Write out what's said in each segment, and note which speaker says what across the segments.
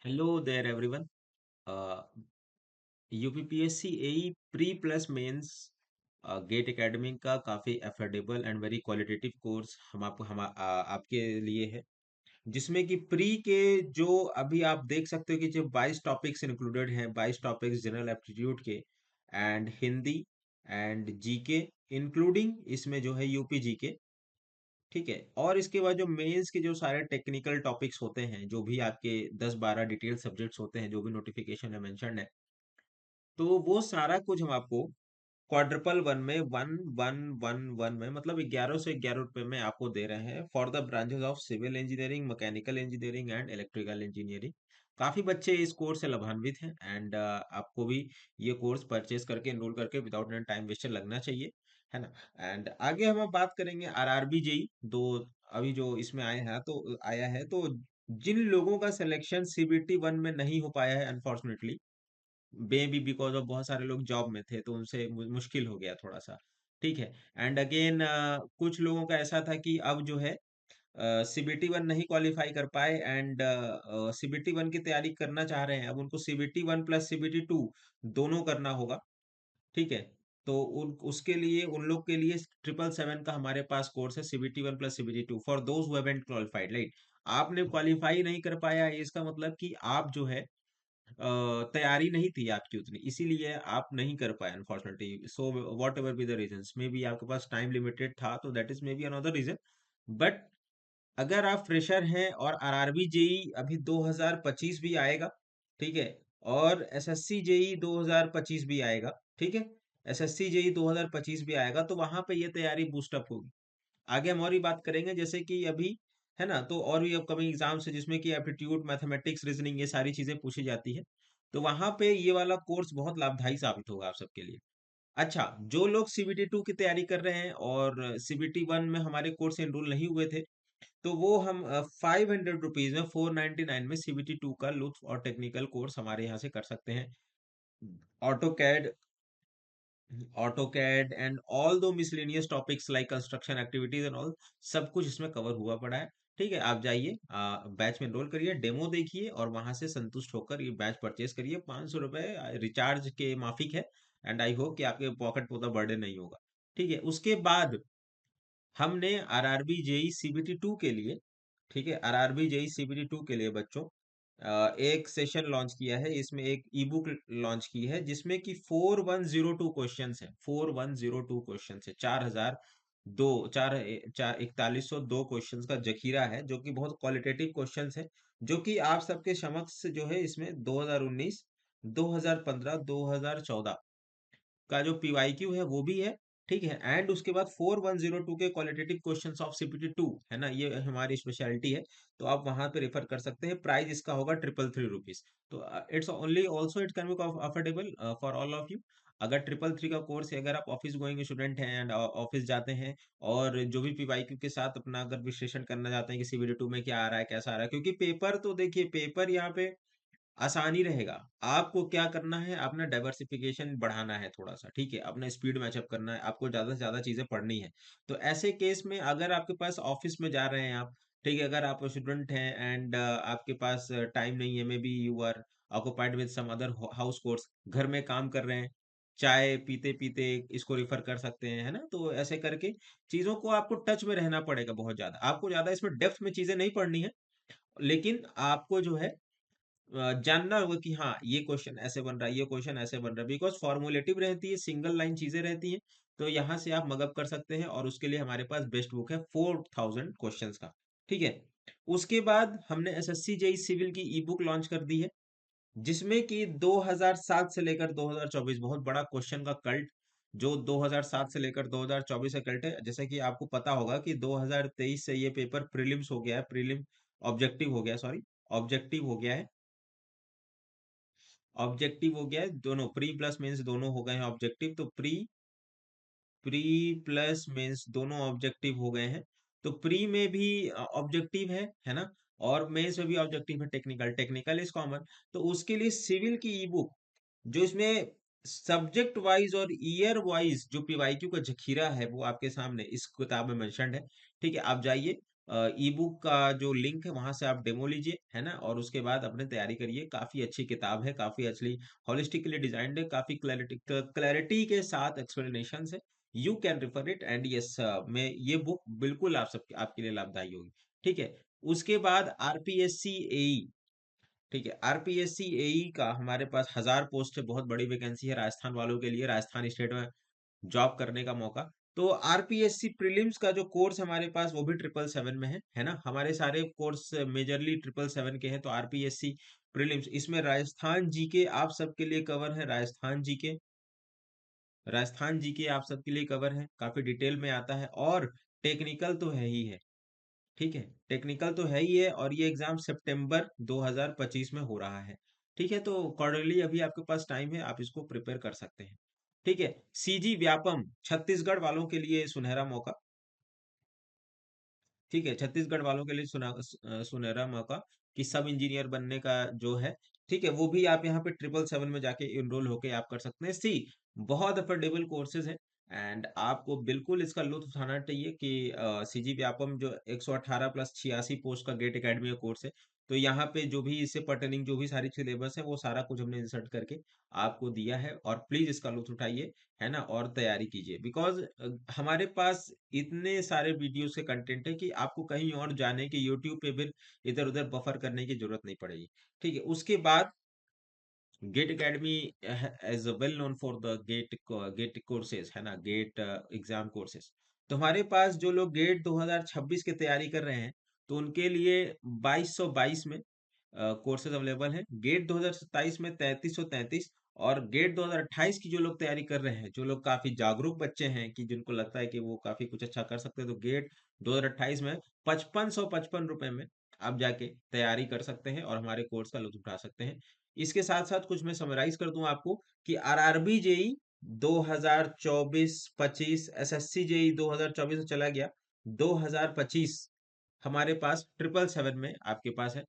Speaker 1: Hello there everyone. Uh, UPPSC AE pre plus mains GATE academy का काफ़ी affordable and very qualitative course आपके लिए है, जिसमें कि प्री के जो अभी आप देख सकते हो कि जो 22 टॉपिक्स इंक्लूडेड हैं, 22 टॉपिक्स जनरल एप्टीट्यूड के and Hindi and GK including इसमें जो है यूपी जीके। ठीक है, और इसके बाद जो मेंस के जो सारे टेक्निकल टॉपिक्स होते हैं, जो भी आपके 10-12 डिटेल सब्जेक्ट्स होते हैं, जो भी नोटिफिकेशन में मेंशन है, तो वो सारा कुछ हम आपको क्वाड्रपल वन में 1111 में मतलब 1100 से 11 रुपए में आपको दे रहे हैं for the branches of civil engineering, mechanical engineering and electrical engineering. काफी बच्चे इस कोर्स से लाभान्वित हैं एंड आपको भी ये कोर्स परचेज करके एनरोल करके विदाउट एनी टाइम वेस्टर लगना चाहिए, है ना। एंड आगे हम अब बात करेंगे आरआरबी जेई दो अभी जो इसमें आया है तो जिन लोगों का सिलेक्शन सीबीटी वन में नहीं हो पाया है unfortunately, may be because of बहुत सारे लोग जॉब में थे तो उनसे मुश्किल हो गया थोड़ा सा। ठीक है, एंड अगेन कुछ लोगों का ऐसा था कि अब जो है सीबीटी वन नहीं क्वालिफाई कर पाए एंड सीबीटी वन की तैयारी करना चाह रहे हैं, अब उनको CBT one plus CBT two दोनों करना होगा। ठीक है, तो उन उसके लिए उन लोग के लिए 777 का हमारे पास कोर्स है, CBT one plus CBT two for those who haven't qualified, right. आपने क्वालिफाई नहीं कर पाया, इसका मतलब कि आप जो है तैयारी नहीं थी आपकी उतनी, इसीलिए आप नहीं कर पाए unfortunately. So whatever be the reasons, maybe आपके पास टाइम लिमिटेड था तो that is maybe another reason. But अगर आप फ्रेशर हैं और आरआरबी जेई अभी 2025 भी आएगा, ठीक है, और एसएससी जेई 2025 भी आएगा, ठीक है, एसएससी जेई 2025 भी आएगा, तो वहां पे ये तैयारी बूस्टअप होगी। आगे हम और भी बात करेंगे, जैसे कि अभी है ना, तो और भी अपकमिंग एग्जाम्स है जिसमें कि एप्टीट्यूड, मैथमेटिक्स, रीजनिंग ये सारी चीजें पूछी जाती है, तो वहां पे ये वाला कोर्स बहुत लाभदायी साबित होगा आप सबके लिए। अच्छा, जो लोग सीबीटी टू की तैयारी कर रहे हैं और सीबीटी वन में हमारे कोर्स से एनरोल नहीं हुए थे, तो वो हम 500 रुपीज में 499 में सीबीटी टू का लुत्फ और टेक्निकल कोर्स हमारे यहाँ से कर सकते हैं। AutoCAD AutoCAD and all दो miscellaneous topics like construction activities and all, सब कुछ इसमें कवर हुआ पड़ा है। ठीक है, आप जाइए बैच में एनरोल करिए, डेमो देखिए और वहां से संतुष्ट होकर ये बैच परचेज करिए। 500 रुपए रिचार्ज के माफिक है एंड आई होप कि आपके पॉकेट पर बर्डन नहीं होगा। ठीक है, उसके बाद हमने आरआरबी जेई सीबीटी टू के लिए, ठीक है, आरआरबी जेई सीबीटी टू के लिए बच्चों एक सेशन लॉन्च किया है, इसमें एक ई बुक लॉन्च की है जिसमें कि 4102 क्वेश्चंस है, 4102 क्वेश्चंस है, 4102 क्वेश्चंस का जखीरा है, जो कि बहुत क्वालिटेटिव क्वेश्चंस है, जो कि आप सबके समक्ष जो है इसमें 2019, 2015, 2014 का जो पीवाईक्यू है वो भी है। ठीक है, एंड उसके बाद 4102 के qualitative questions of CPT two, है ना, ये हमारी स्पेशलिटी है, तो आप वहां पे रेफर कर सकते हैं। प्राइस इसका होगा 333 रुपीज। तो it's only also it can B affordable for all of you. अगर 333 का कोर्स है, अगर आप ऑफिस गोइंग स्टूडेंट हैं एंड ऑफिस जाते हैं और जो भी पीवाईक्यू के साथ अपना अगर विश्लेषण करना चाहते हैं कि सीबीटी टू में क्या आ रहा है, कैसा आ रहा है, क्योंकि पेपर तो देखिए, पेपर यहाँ पे आसानी रहेगा। आपको क्या करना है, अपना डाइवर्सिफिकेशन बढ़ाना है थोड़ा सा, ठीक है, अपना स्पीड मैचअप करना है, आपको ज्यादा से ज्यादा चीजें पढ़नी है। तो ऐसे केस में अगर आपके पास ऑफिस में जा रहे हैं आप, ठीक है, अगर आप स्टूडेंट हैं एंड आपके पास टाइम नहीं है, maybe you are occupied with some other house course, घर में काम कर रहे हैं, चाय पीते पीते इसको रिफर कर सकते हैं, है ना। तो ऐसे करके चीजों को आपको टच में रहना पड़ेगा बहुत ज्यादा, आपको ज्यादा इसमें डेप्थ में चीजें नहीं पढ़नी है, लेकिन आपको जो है जानना होगा कि हाँ ये क्वेश्चन ऐसे बन रहा है, ये क्वेश्चन ऐसे बन रहा है, बिकॉज फॉर्मुलेटिव रहती है, सिंगल लाइन चीजें रहती हैं। तो यहाँ से आप मगअप कर सकते हैं और उसके लिए हमारे पास बेस्ट बुक है 4000 क्वेश्चंस का। ठीक है, उसके बाद हमने एसएससी जेई सिविल की ई बुक लॉन्च कर दी है, जिसमें कि 2007 से लेकर 2024 बहुत बड़ा क्वेश्चन का कल्ट, जो 2007 से लेकर 2024 का कल्ट है। जैसे कि आपको पता होगा कि 2023 से ये पेपर प्रीलिम्स हो गया है, प्रीलिम ऑब्जेक्टिव हो गया, सॉरी, ऑब्जेक्टिव हो गया है, ऑब्जेक्टिव हो गया है, दोनों प्री प्लस मेंस दोनों हो गए हैं ऑब्जेक्टिव, तो प्री प्री प्लस मेंस दोनों ऑब्जेक्टिव हो गए हैं। तो प्री में भी ऑब्जेक्टिव है ना, और मेंस में भी ऑब्जेक्टिव है, टेक्निकल, टेक्निकल इज कॉमन। तो उसके लिए सिविल की ई बुक, जो इसमें सब्जेक्ट वाइज और ईयर वाइज जो पीवाईक्यू का जखीरा है वो आपके सामने इस किताब में मेंशन्ड है। ठीक है, आप जाइए ई बुक का जो लिंक है वहां से आप डेमो लीजिए, है ना, और उसके बाद अपने तैयारी करिए। काफी अच्छी किताब है, काफी अच्छी होलिस्टिकली डिजाइंड है, काफी क्लैरिटी के साथ एक्सप्लेनेशन है। You can refer it and yes, मैं ये बुक बिल्कुल आप सब आपके लिए लाभदायी होगी। ठीक है। उसके बाद आरपीएससी एई। ठीक है, आरपीएससी एई का हमारे पास 1000 पोस्ट है, बहुत बड़ी वैकेंसी है राजस्थान वालों के लिए, राजस्थान स्टेट में जॉब करने का मौका। तो आरपीएससी प्रीलिम्स का जो कोर्स हमारे पास वो भी 777 में है ना, हमारे सारे कोर्स मेजरली 777 के हैं। तो आरपीएससी प्रीलिम्स इसमें राजस्थान जीके आप सबके लिए कवर है, राजस्थान जीके, राजस्थान जीके आप सबके लिए कवर है, काफी डिटेल में आता है, और टेक्निकल तो है ही है। ठीक है, टेक्निकल तो है ही है, और ये एग्जाम सितंबर 2025 में हो रहा है। ठीक है, तो अकॉर्डिंगली अभी आपके पास टाइम है, आप इसको प्रिपेयर कर सकते हैं। ठीक है। सीजी व्यापम छत्तीसगढ़ वालों के लिए सुनहरा मौका। ठीक है, छत्तीसगढ़ वालों के लिए सुनहरा मौका कि सब इंजीनियर बनने का जो है। ठीक है, वो भी आप यहाँ पे 777 में जाके इनरोल होके आप कर सकते हैं। सी बहुत अफोर्डेबल कोर्सेज है, एंड आपको बिल्कुल इसका लुत्फ उठाना चाहिए कि सीजी व्यापम जो 118 प्लस 86 पोस्ट का गेट एकेडमी का कोर्स है। तो यहाँ पे जो भी इससे पर्टेनिंग जो भी सारी सिलेबस है वो सारा कुछ हमने इंसर्ट करके आपको दिया है, और प्लीज इसका लुत्फ उठाइए, है ना, और तैयारी कीजिए। बिकॉज हमारे पास इतने सारे वीडियोस के कंटेंट है कि आपको कहीं और जाने की, यूट्यूब पे भी इधर उधर बफर करने की जरूरत नहीं पड़ेगी। ठीक है। उसके बाद GATE academy as well known for the GATE courses, है ना, गेट एग्जाम कोर्सेज। तो हमारे पास जो लोग गेट 2026 की तैयारी कर रहे हैं, तो उनके लिए 2222 में कोर्सेज अवेलेबल हैं। गेट 2027 में 3333, और गेट 2028 की जो लोग तैयारी कर रहे हैं, जो लोग काफी जागरूक बच्चे हैं कि जिनको लगता है कि वो काफी कुछ अच्छा कर सकते हैं, तो गेट 2028 में 5555 रुपए में आप जाके तैयारी कर सकते हैं और हमारे कोर्स का लुत्फ उठा सकते हैं। इसके साथ साथ कुछ मैं समराइज कर दूं आपको कि आरआरबी जेई 2024-25, एसएससी जेई 2024 से चला गया 2025, हमारे पास 777 में आपके पास है।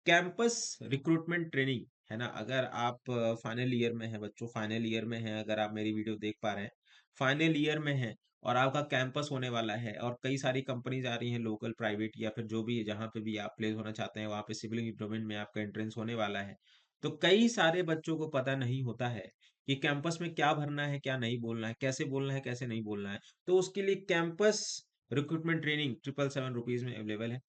Speaker 1: कैंपस रिक्रूटमेंट ट्रेनिंग, है ना, अगर आप फाइनल ईयर में है, बच्चों फाइनल ईयर में है, अगर आप मेरी वीडियो देख पा रहे हैं, फाइनल ईयर में है, और आपका कैंपस होने वाला है, और कई सारी कंपनीज आ रही हैं, लोकल प्राइवेट या फिर जो भी जहाँ पे भी आप प्लेस होना चाहते हैं, वहाँ पे सिविल इंजीनियरिंग में आपका एंट्रेंस होने वाला है। तो कई सारे बच्चों को पता नहीं होता है कि कैंपस में क्या भरना है, क्या नहीं बोलना है, कैसे बोलना है, कैसे नहीं बोलना है। तो उसके लिए कैंपस रिक्रूटमेंट ट्रेनिंग 777 रुपीज में अवेलेबल है।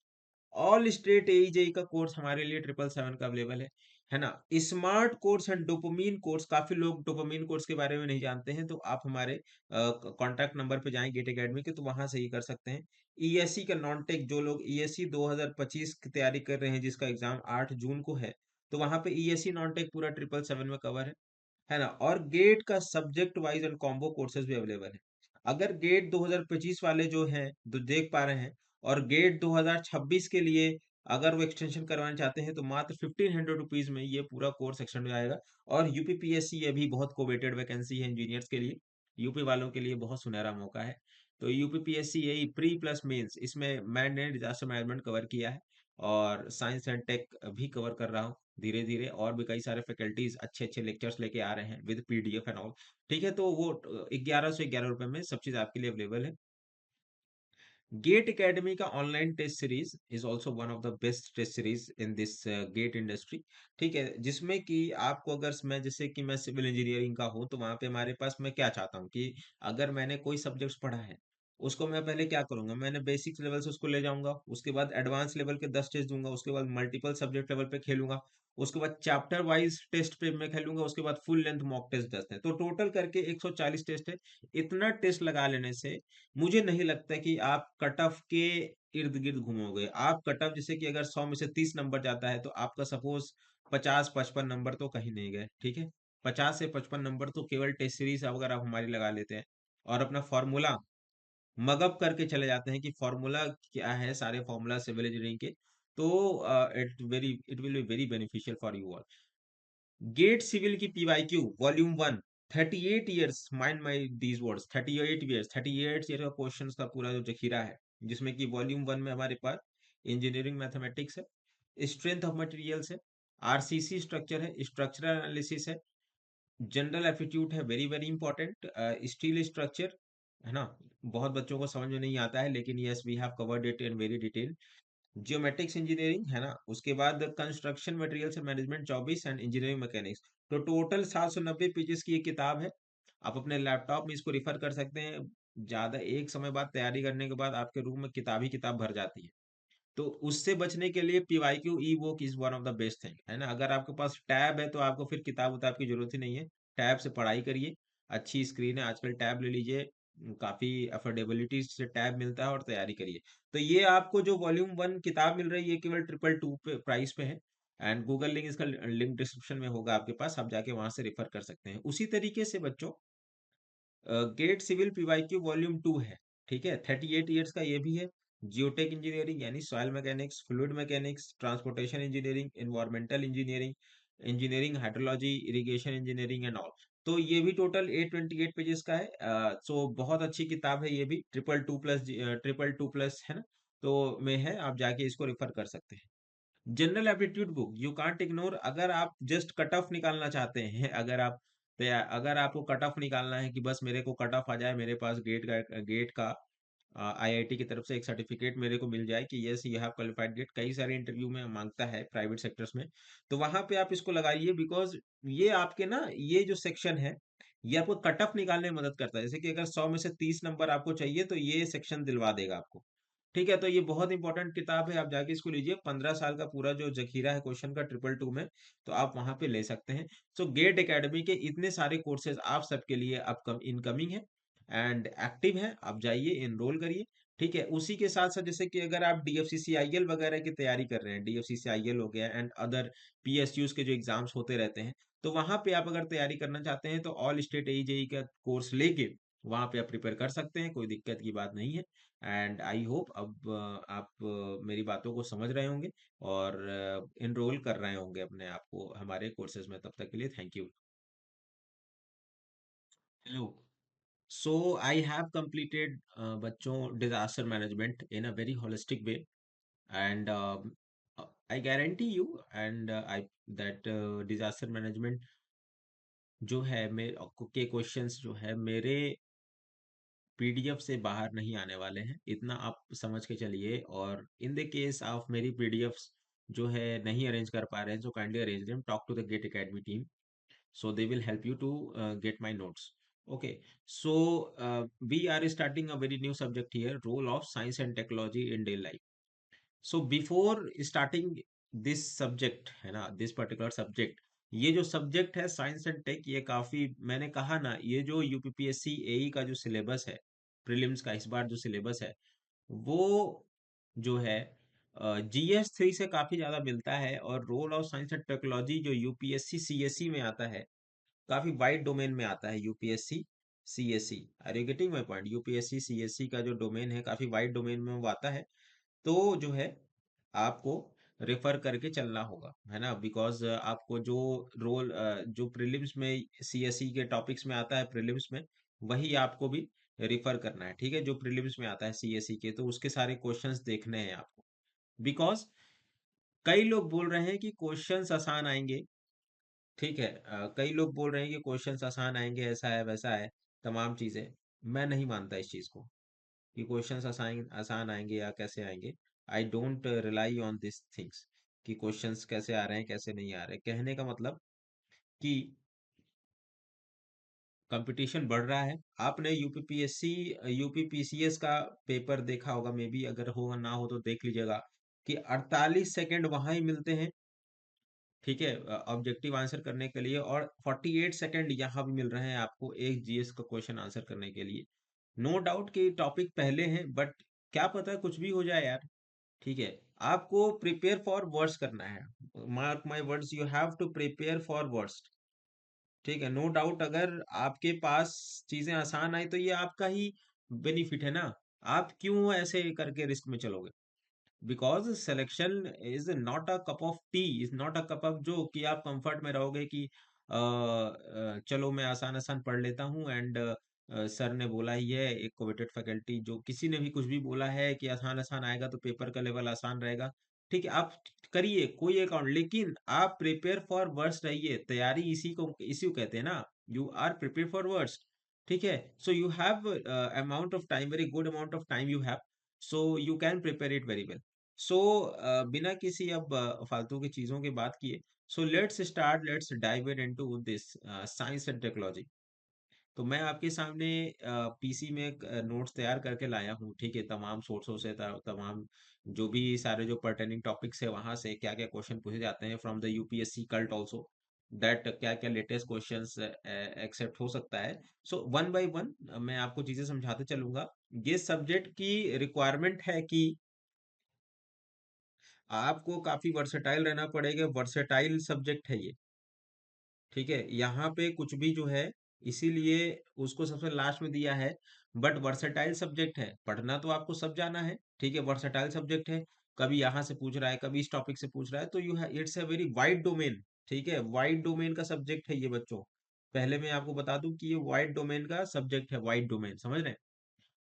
Speaker 1: ऑल स्टेट एईजेई का कोर्स हमारे लिए 777 का अवेलेबल है ना। Smart course and dopamine course, काफी लोग डोपामीन कोर्स के बारे में नहीं जानते हैं, तो आप हमारे कॉन्टैक्ट नंबर पे जाएं गेट एकेडमी के, तो वहां से ही कर सकते हैं। ईएससी का नॉन टेक, जो लोग ईएससी 2025 की तैयारी कर रहे हैं, जिसका एग्जाम 8 जून को है, तो वहां पे ईएससी नॉन टेक पूरा 777 में कवर है ना। और गेट का subject wise and combo courses भी अवेलेबल है। अगर गेट 2025 वाले जो हैं जो देख पा रहे हैं, और गेट 2026 के लिए अगर वो एक्सटेंशन करवाना चाहते हैं, तो मात्र 1500 रुपीज में ये पूरा कोर्स एक्सटेंड हो जाएगा। और यूपीपीएससी ये भी बहुत कोवेटेड वैकेंसी है इंजीनियर्स के लिए, यूपी वालों के लिए बहुत सुनहरा मौका है। तो यूपीपीएससी यही प्री प्लस मेंस, इसमें मैंने डिजास्टर मैनेजमेंट कवर किया है, और साइंस एंड टेक भी कवर कर रहा हूँ धीरे धीरे, और भी कई सारे फैकल्टीज अच्छे अच्छे लेक्चर्स लेके आ रहे हैं विद पीडीएफ एंड ऑल। ठीक है, तो वो 1111 रुपए में सब चीज आपके लिए अवेलेबल है। गेट एकेडमी का online test series is also one of the best test series in this GATE industry. ठीक है, जिसमें कि आपको, अगर मैं जैसे कि मैं सिविल इंजीनियरिंग का हूँ, तो वहां पे हमारे पास, मैं क्या चाहता हूँ कि अगर मैंने कोई सब्जेक्ट्स पढ़ा है, उसको मैं पहले क्या करूंगा, मैंने बेसिक्स लेवल से उसको ले जाऊंगा, उसके बाद एडवांस लेवल के 10 टेस्ट दूंगा, उसके बाद मल्टीपल सब्जेक्ट लेवल पे खेलूंगा, उसके बाद चैप्टर वाइज टेस्ट पे मैं खेलूंगा, उसके बाद फुल लेंथ मॉक टेस्ट 10 है, तो टोटल करके 140 टेस्ट है। इतना टेस्ट लगा लेने से मुझे नहीं लगता कि आप कट ऑफ के इर्द गिर्द घूमोगे। आप कट ऑफ, जैसे कि अगर 100 में से 30 नंबर जाता है, तो आपका सपोज 50-55 नंबर तो कहीं नहीं गए। ठीक है, 50 से 55 नंबर तो केवल टेस्ट सीरीज अगर आप हमारी लगा लेते हैं, और अपना फॉर्मूला मगअप करके चले जाते हैं कि फॉर्मूला क्या है, सारे फॉर्मूला सिविल इंजीनियरिंग के, तो it will be very beneficial for you all. GATE civil की PYQ volume 1, 38 years, mind my these words, 38 years, 38 year का क्वेश्चंस का पूरा जो जखीरा है, जिसमें कि वॉल्यूम 1 में हमारे पास इंजीनियरिंग मैथमेटिक्स है, स्ट्रेंथ ऑफ मटेरियल्स है, आरसीसी स्ट्रक्चर है, स्ट्रक्चरल एनालिसिस है, जनरल एप्टीट्यूड है, very very important, steel structure, है ना? बहुत बच्चों को समझ में नहीं आता है, लेकिन yes we have covered it in very detail. Geometrics engineering है ना, उसके बाद construction materials and management 24 and engineering mechanics. तो टोटल 790 पेजेस की ये किताब है। आप अपने लैपटॉप में इसको रिफर कर सकते हैं। ज्यादा एक समय बाद तैयारी करने के बाद आपके रूम में किताब ही किताब भर जाती है। तो उससे बचने के लिए PYQ E book is one of the best thing, है ना? अगर आपके पास टैब है तो आपको फिर किताब उताब की जरूरत ही नहीं है। टैब से पढ़ाई करिए। अच्छी स्क्रीन है आजकल, टैब ले लीजिए। काफी अफोर्डेबिलिटी से टैब मिलता है, और तैयारी करिए। तो ये आपको जो वॉल्यूम 1 किताब मिल रही है, ये केवल 222 पे प्राइस पे है। एंड गूगल लिंक, इसका लिंक डिस्क्रिप्शन में होगा आपके पास, आप जाके वहां से रेफर कर सकते हैं। उसी तरीके से बच्चों, गेट सिविल पीवाईक्यू वॉल्यूम 2 है। ठीक है, 38 ईयर्स का ये भी है। जियोटेक इंजीनियरिंग यानी soil mechanics, fluid mechanics, transportation engineering, environmental engineering, engineering hydrology, irrigation engineering and all. तो ये भी टोटल 828 पेजेस का है। सो बहुत अच्छी किताब है ये भी, ट्रिपल टू प्लस है ना, तो में है। आप जाके इसको रेफर कर सकते हैं। General aptitude book you can't ignore. अगर आप जस्ट कट ऑफ निकालना चाहते हैं, अगर आपको कट ऑफ निकालना है कि बस मेरे को कट ऑफ आ जाए, मेरे पास गेट का आईआईटी की तरफ से एक सर्टिफिकेट मेरे को मिल जाए कि yes you have qualified GATE, कई सारे इंटरव्यू में मांगता है प्राइवेट सेक्टर्स में, तो वहां पे आप इसको लगाइए। बिकॉज ये आपके ना, ये जो सेक्शन है, ये आपको कट ऑफ निकालने में मदद करता है। जैसे कि अगर 100 में से 30 नंबर आपको चाहिए, तो ये सेक्शन दिलवा देगा आपको। ठीक है, तो ये बहुत इंपॉर्टेंट किताब है, आप जाके इसको लीजिए। 15 साल का पूरा जो जखीरा है क्वेश्चन का ट्रिपल टू में, तो आप वहां पे ले सकते हैं। सो गेट एकेडमी के इतने सारे कोर्सेज आप सबके लिए अपकम इनकमिंग है एंड एक्टिव है। आप जाइए, एनरोल करिए। ठीक है, उसी के साथ साथ जैसे कि अगर आप डीएफसीसीआईएल वगैरह की तैयारी कर रहे हैं, डीएफसीसीआईएल हो गया एंड अदर पीएसयूज के जो एग्जाम्स होते रहते हैं, तो वहां पे आप अगर तैयारी करना चाहते हैं, तो ऑल स्टेट एईजेई का कोर्स लेके वहां पे आप प्रिपेयर कर सकते हैं। कोई दिक्कत की बात नहीं है। एंड आई होप अब आप मेरी बातों को समझ रहे होंगे और इनरोल कर रहे होंगे अपने आप को हमारे कोर्सेज में। तब तक के लिए thank you. Hello. So I have completed बच्चों disaster management in a very holistic way, and I guarantee you and I that disaster management जो है मेरे के क्वेश्चंस जो है मेरे पीडीएफ से बाहर नहीं आने वाले हैं, इतना आप समझ के चलिए। और इन द केस ऑफ मेरी पीडीएफ्स जो है नहीं अरेंज कर पा रहे हैं, so kindly arrange them, talk to the Gate Academy team, so they will help you to get my notes. Okay, so we are starting a very new subject here, role of science and technology in daily life. So before starting this subject, है ना, this particular subject, ये जो subject है science and take, ये काफी, मैंने कहा ना, ये जो यूपीपीएससी एई का जो सिलेबस है, प्रीलिम्स का इस बार जो सिलेबस है, वो जो है जीएस 3 से काफी ज्यादा मिलता है। और role of science and technology जो यूपीएससी सीएसई में आता है, काफी वाइड डोमेन में आता है UPSC CSE. Are you getting my point? UPSC CSE का जो डोमेन है, काफी वाइड डोमेन में वो आता है। तो जो है आपको रेफर करके चलना होगा, है ना? बिकॉज आपको जो जो प्रीलिम्स में सीएसई के टॉपिक्स में आता है, प्रीलिम्स में वही आपको भी रेफर करना है। ठीक है, जो प्रीलिम्स में आता है सीएसई के, तो उसके सारे क्वेश्चंस देखने हैं आपको। बिकॉज कई लोग बोल रहे हैं कि क्वेश्चंस आसान आएंगे। ठीक है, कई लोग बोल रहे हैं कि क्वेश्चंस आसान आएंगे, ऐसा है वैसा है, तमाम चीजें। मैं नहीं मानता इस चीज को कि क्वेश्चंस आसान आसान आएंगे या कैसे आएंगे। I don't rely on this things कि क्वेश्चंस कैसे आ रहे हैं कैसे नहीं आ रहे। कहने का मतलब कि कंपटीशन बढ़ रहा है। आपने यूपीपीएससी यूपीपीसीएस का पेपर देखा होगा, मे बी, अगर हो ना हो तो देख लीजिएगा कि 48 सेकंड वहां ही मिलते हैं। ठीक है, ऑब्जेक्टिव आंसर करने के लिए, और 48 सेकंड यहाँ भी मिल रहे हैं आपको एक जीएस का क्वेश्चन आंसर करने के लिए। नो डाउट कि टॉपिक पहले हैं, बट क्या पता कुछ भी हो जाए यार। ठीक है, आपको प्रिपेयर फॉर वर्स्ट करना है। Mark my words, you have to prepare for worst. ठीक है, नो डाउट अगर आपके पास चीजें आसान आई, तो ये आपका ही बेनिफिट है ना। आप क्यों ऐसे करके रिस्क में चलोगे? Because selection is not a cup of T, is not a cup of जो कि आप कंफर्ट में रहोगे कि चलो मैं आसान आसान पढ़ लेता हूँ, एंड सर ने बोला ही है, एक कोवेटेड फैकल्टी जो किसी ने भी कुछ भी बोला है कि आसान आसान आएगा तो पेपर का लेवल आसान रहेगा। ठीक है, आप करिए कोई अकाउंट, लेकिन आप प्रिपेयर फॉर वर्स्ट रहिए। तैयारी इसी को कहते हैं ना, you are prepare for worst. ठीक है। So you have amount of time, very good amount of time you have, so you can prepare it very well. So बिना किसी अब फालतू की चीजों की बात किए, so let's dive into this science and technology. तो मैं आपके सामने पीसी में एक नोट्स तैयार करके लाया हूँ, ठीक है, तमाम सोर्सों से, तमाम जो भी सारे जो पर्टेनिंग टॉपिक्स है वहां से क्या क्या क्वेश्चन पूछे जाते हैं from the UPSC cult also, that क्या क्या लेटेस्ट क्वेश्चंस एक्सेप्ट हो सकता है। सो वन बाय वन मैं आपको चीजें समझाते चलूंगा। ये सब्जेक्ट की रिक्वायरमेंट है कि आपको काफी वर्सेटाइल रहना पड़ेगा, वर्सेटाइल सब्जेक्ट है ये, ठीक है। यहाँ पे कुछ भी जो है, इसीलिए उसको सबसे लास्ट में दिया है। बट वर्सेटाइल सब्जेक्ट है, पढ़ना तो आपको सब जाना है, ठीक है। वर्सेटाइल सब्जेक्ट है, कभी यहाँ से पूछ रहा है, कभी इस टॉपिक से पूछ रहा है, तो यू है it's a very wide domain, ठीक है। वाइड डोमेन का सब्जेक्ट है ये बच्चों। पहले मैं आपको बता दूं कि ये वाइड डोमेन का सब्जेक्ट है, वाइड डोमेन, समझ रहे हैं?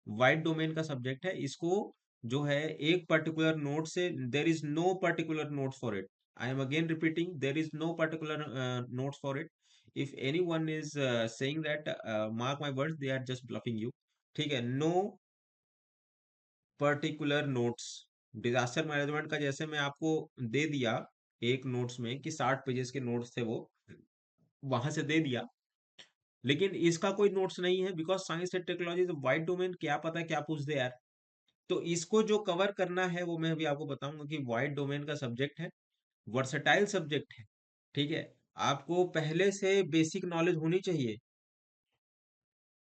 Speaker 1: वाइड डोमेन का सब्जेक्ट है, इसको जो है एक पर्टिकुलर नोट से, there is no particular note for it. I am again repeating, there is no particular note for it. If anyone is saying that, mark my words, they are just bluffing you, ठीक है। No particular notes. Disaster management का जैसे मैं आपको दे दिया एक notes में कि 60 पेजेस के नोट्स थे, वो वहां से दे दिया, लेकिन इसका कोई नोट्स नहीं है, because science and technology is wide domain, क्या पता क्या पूछ दे यार। तो इसको जो कवर करना है वो मैं अभी आपको बताऊंगा कि वाइड डोमेन का सब्जेक्ट है, वर्सेटाइल सब्जेक्ट है, ठीक है। आपको पहले से बेसिक नॉलेज होनी चाहिए,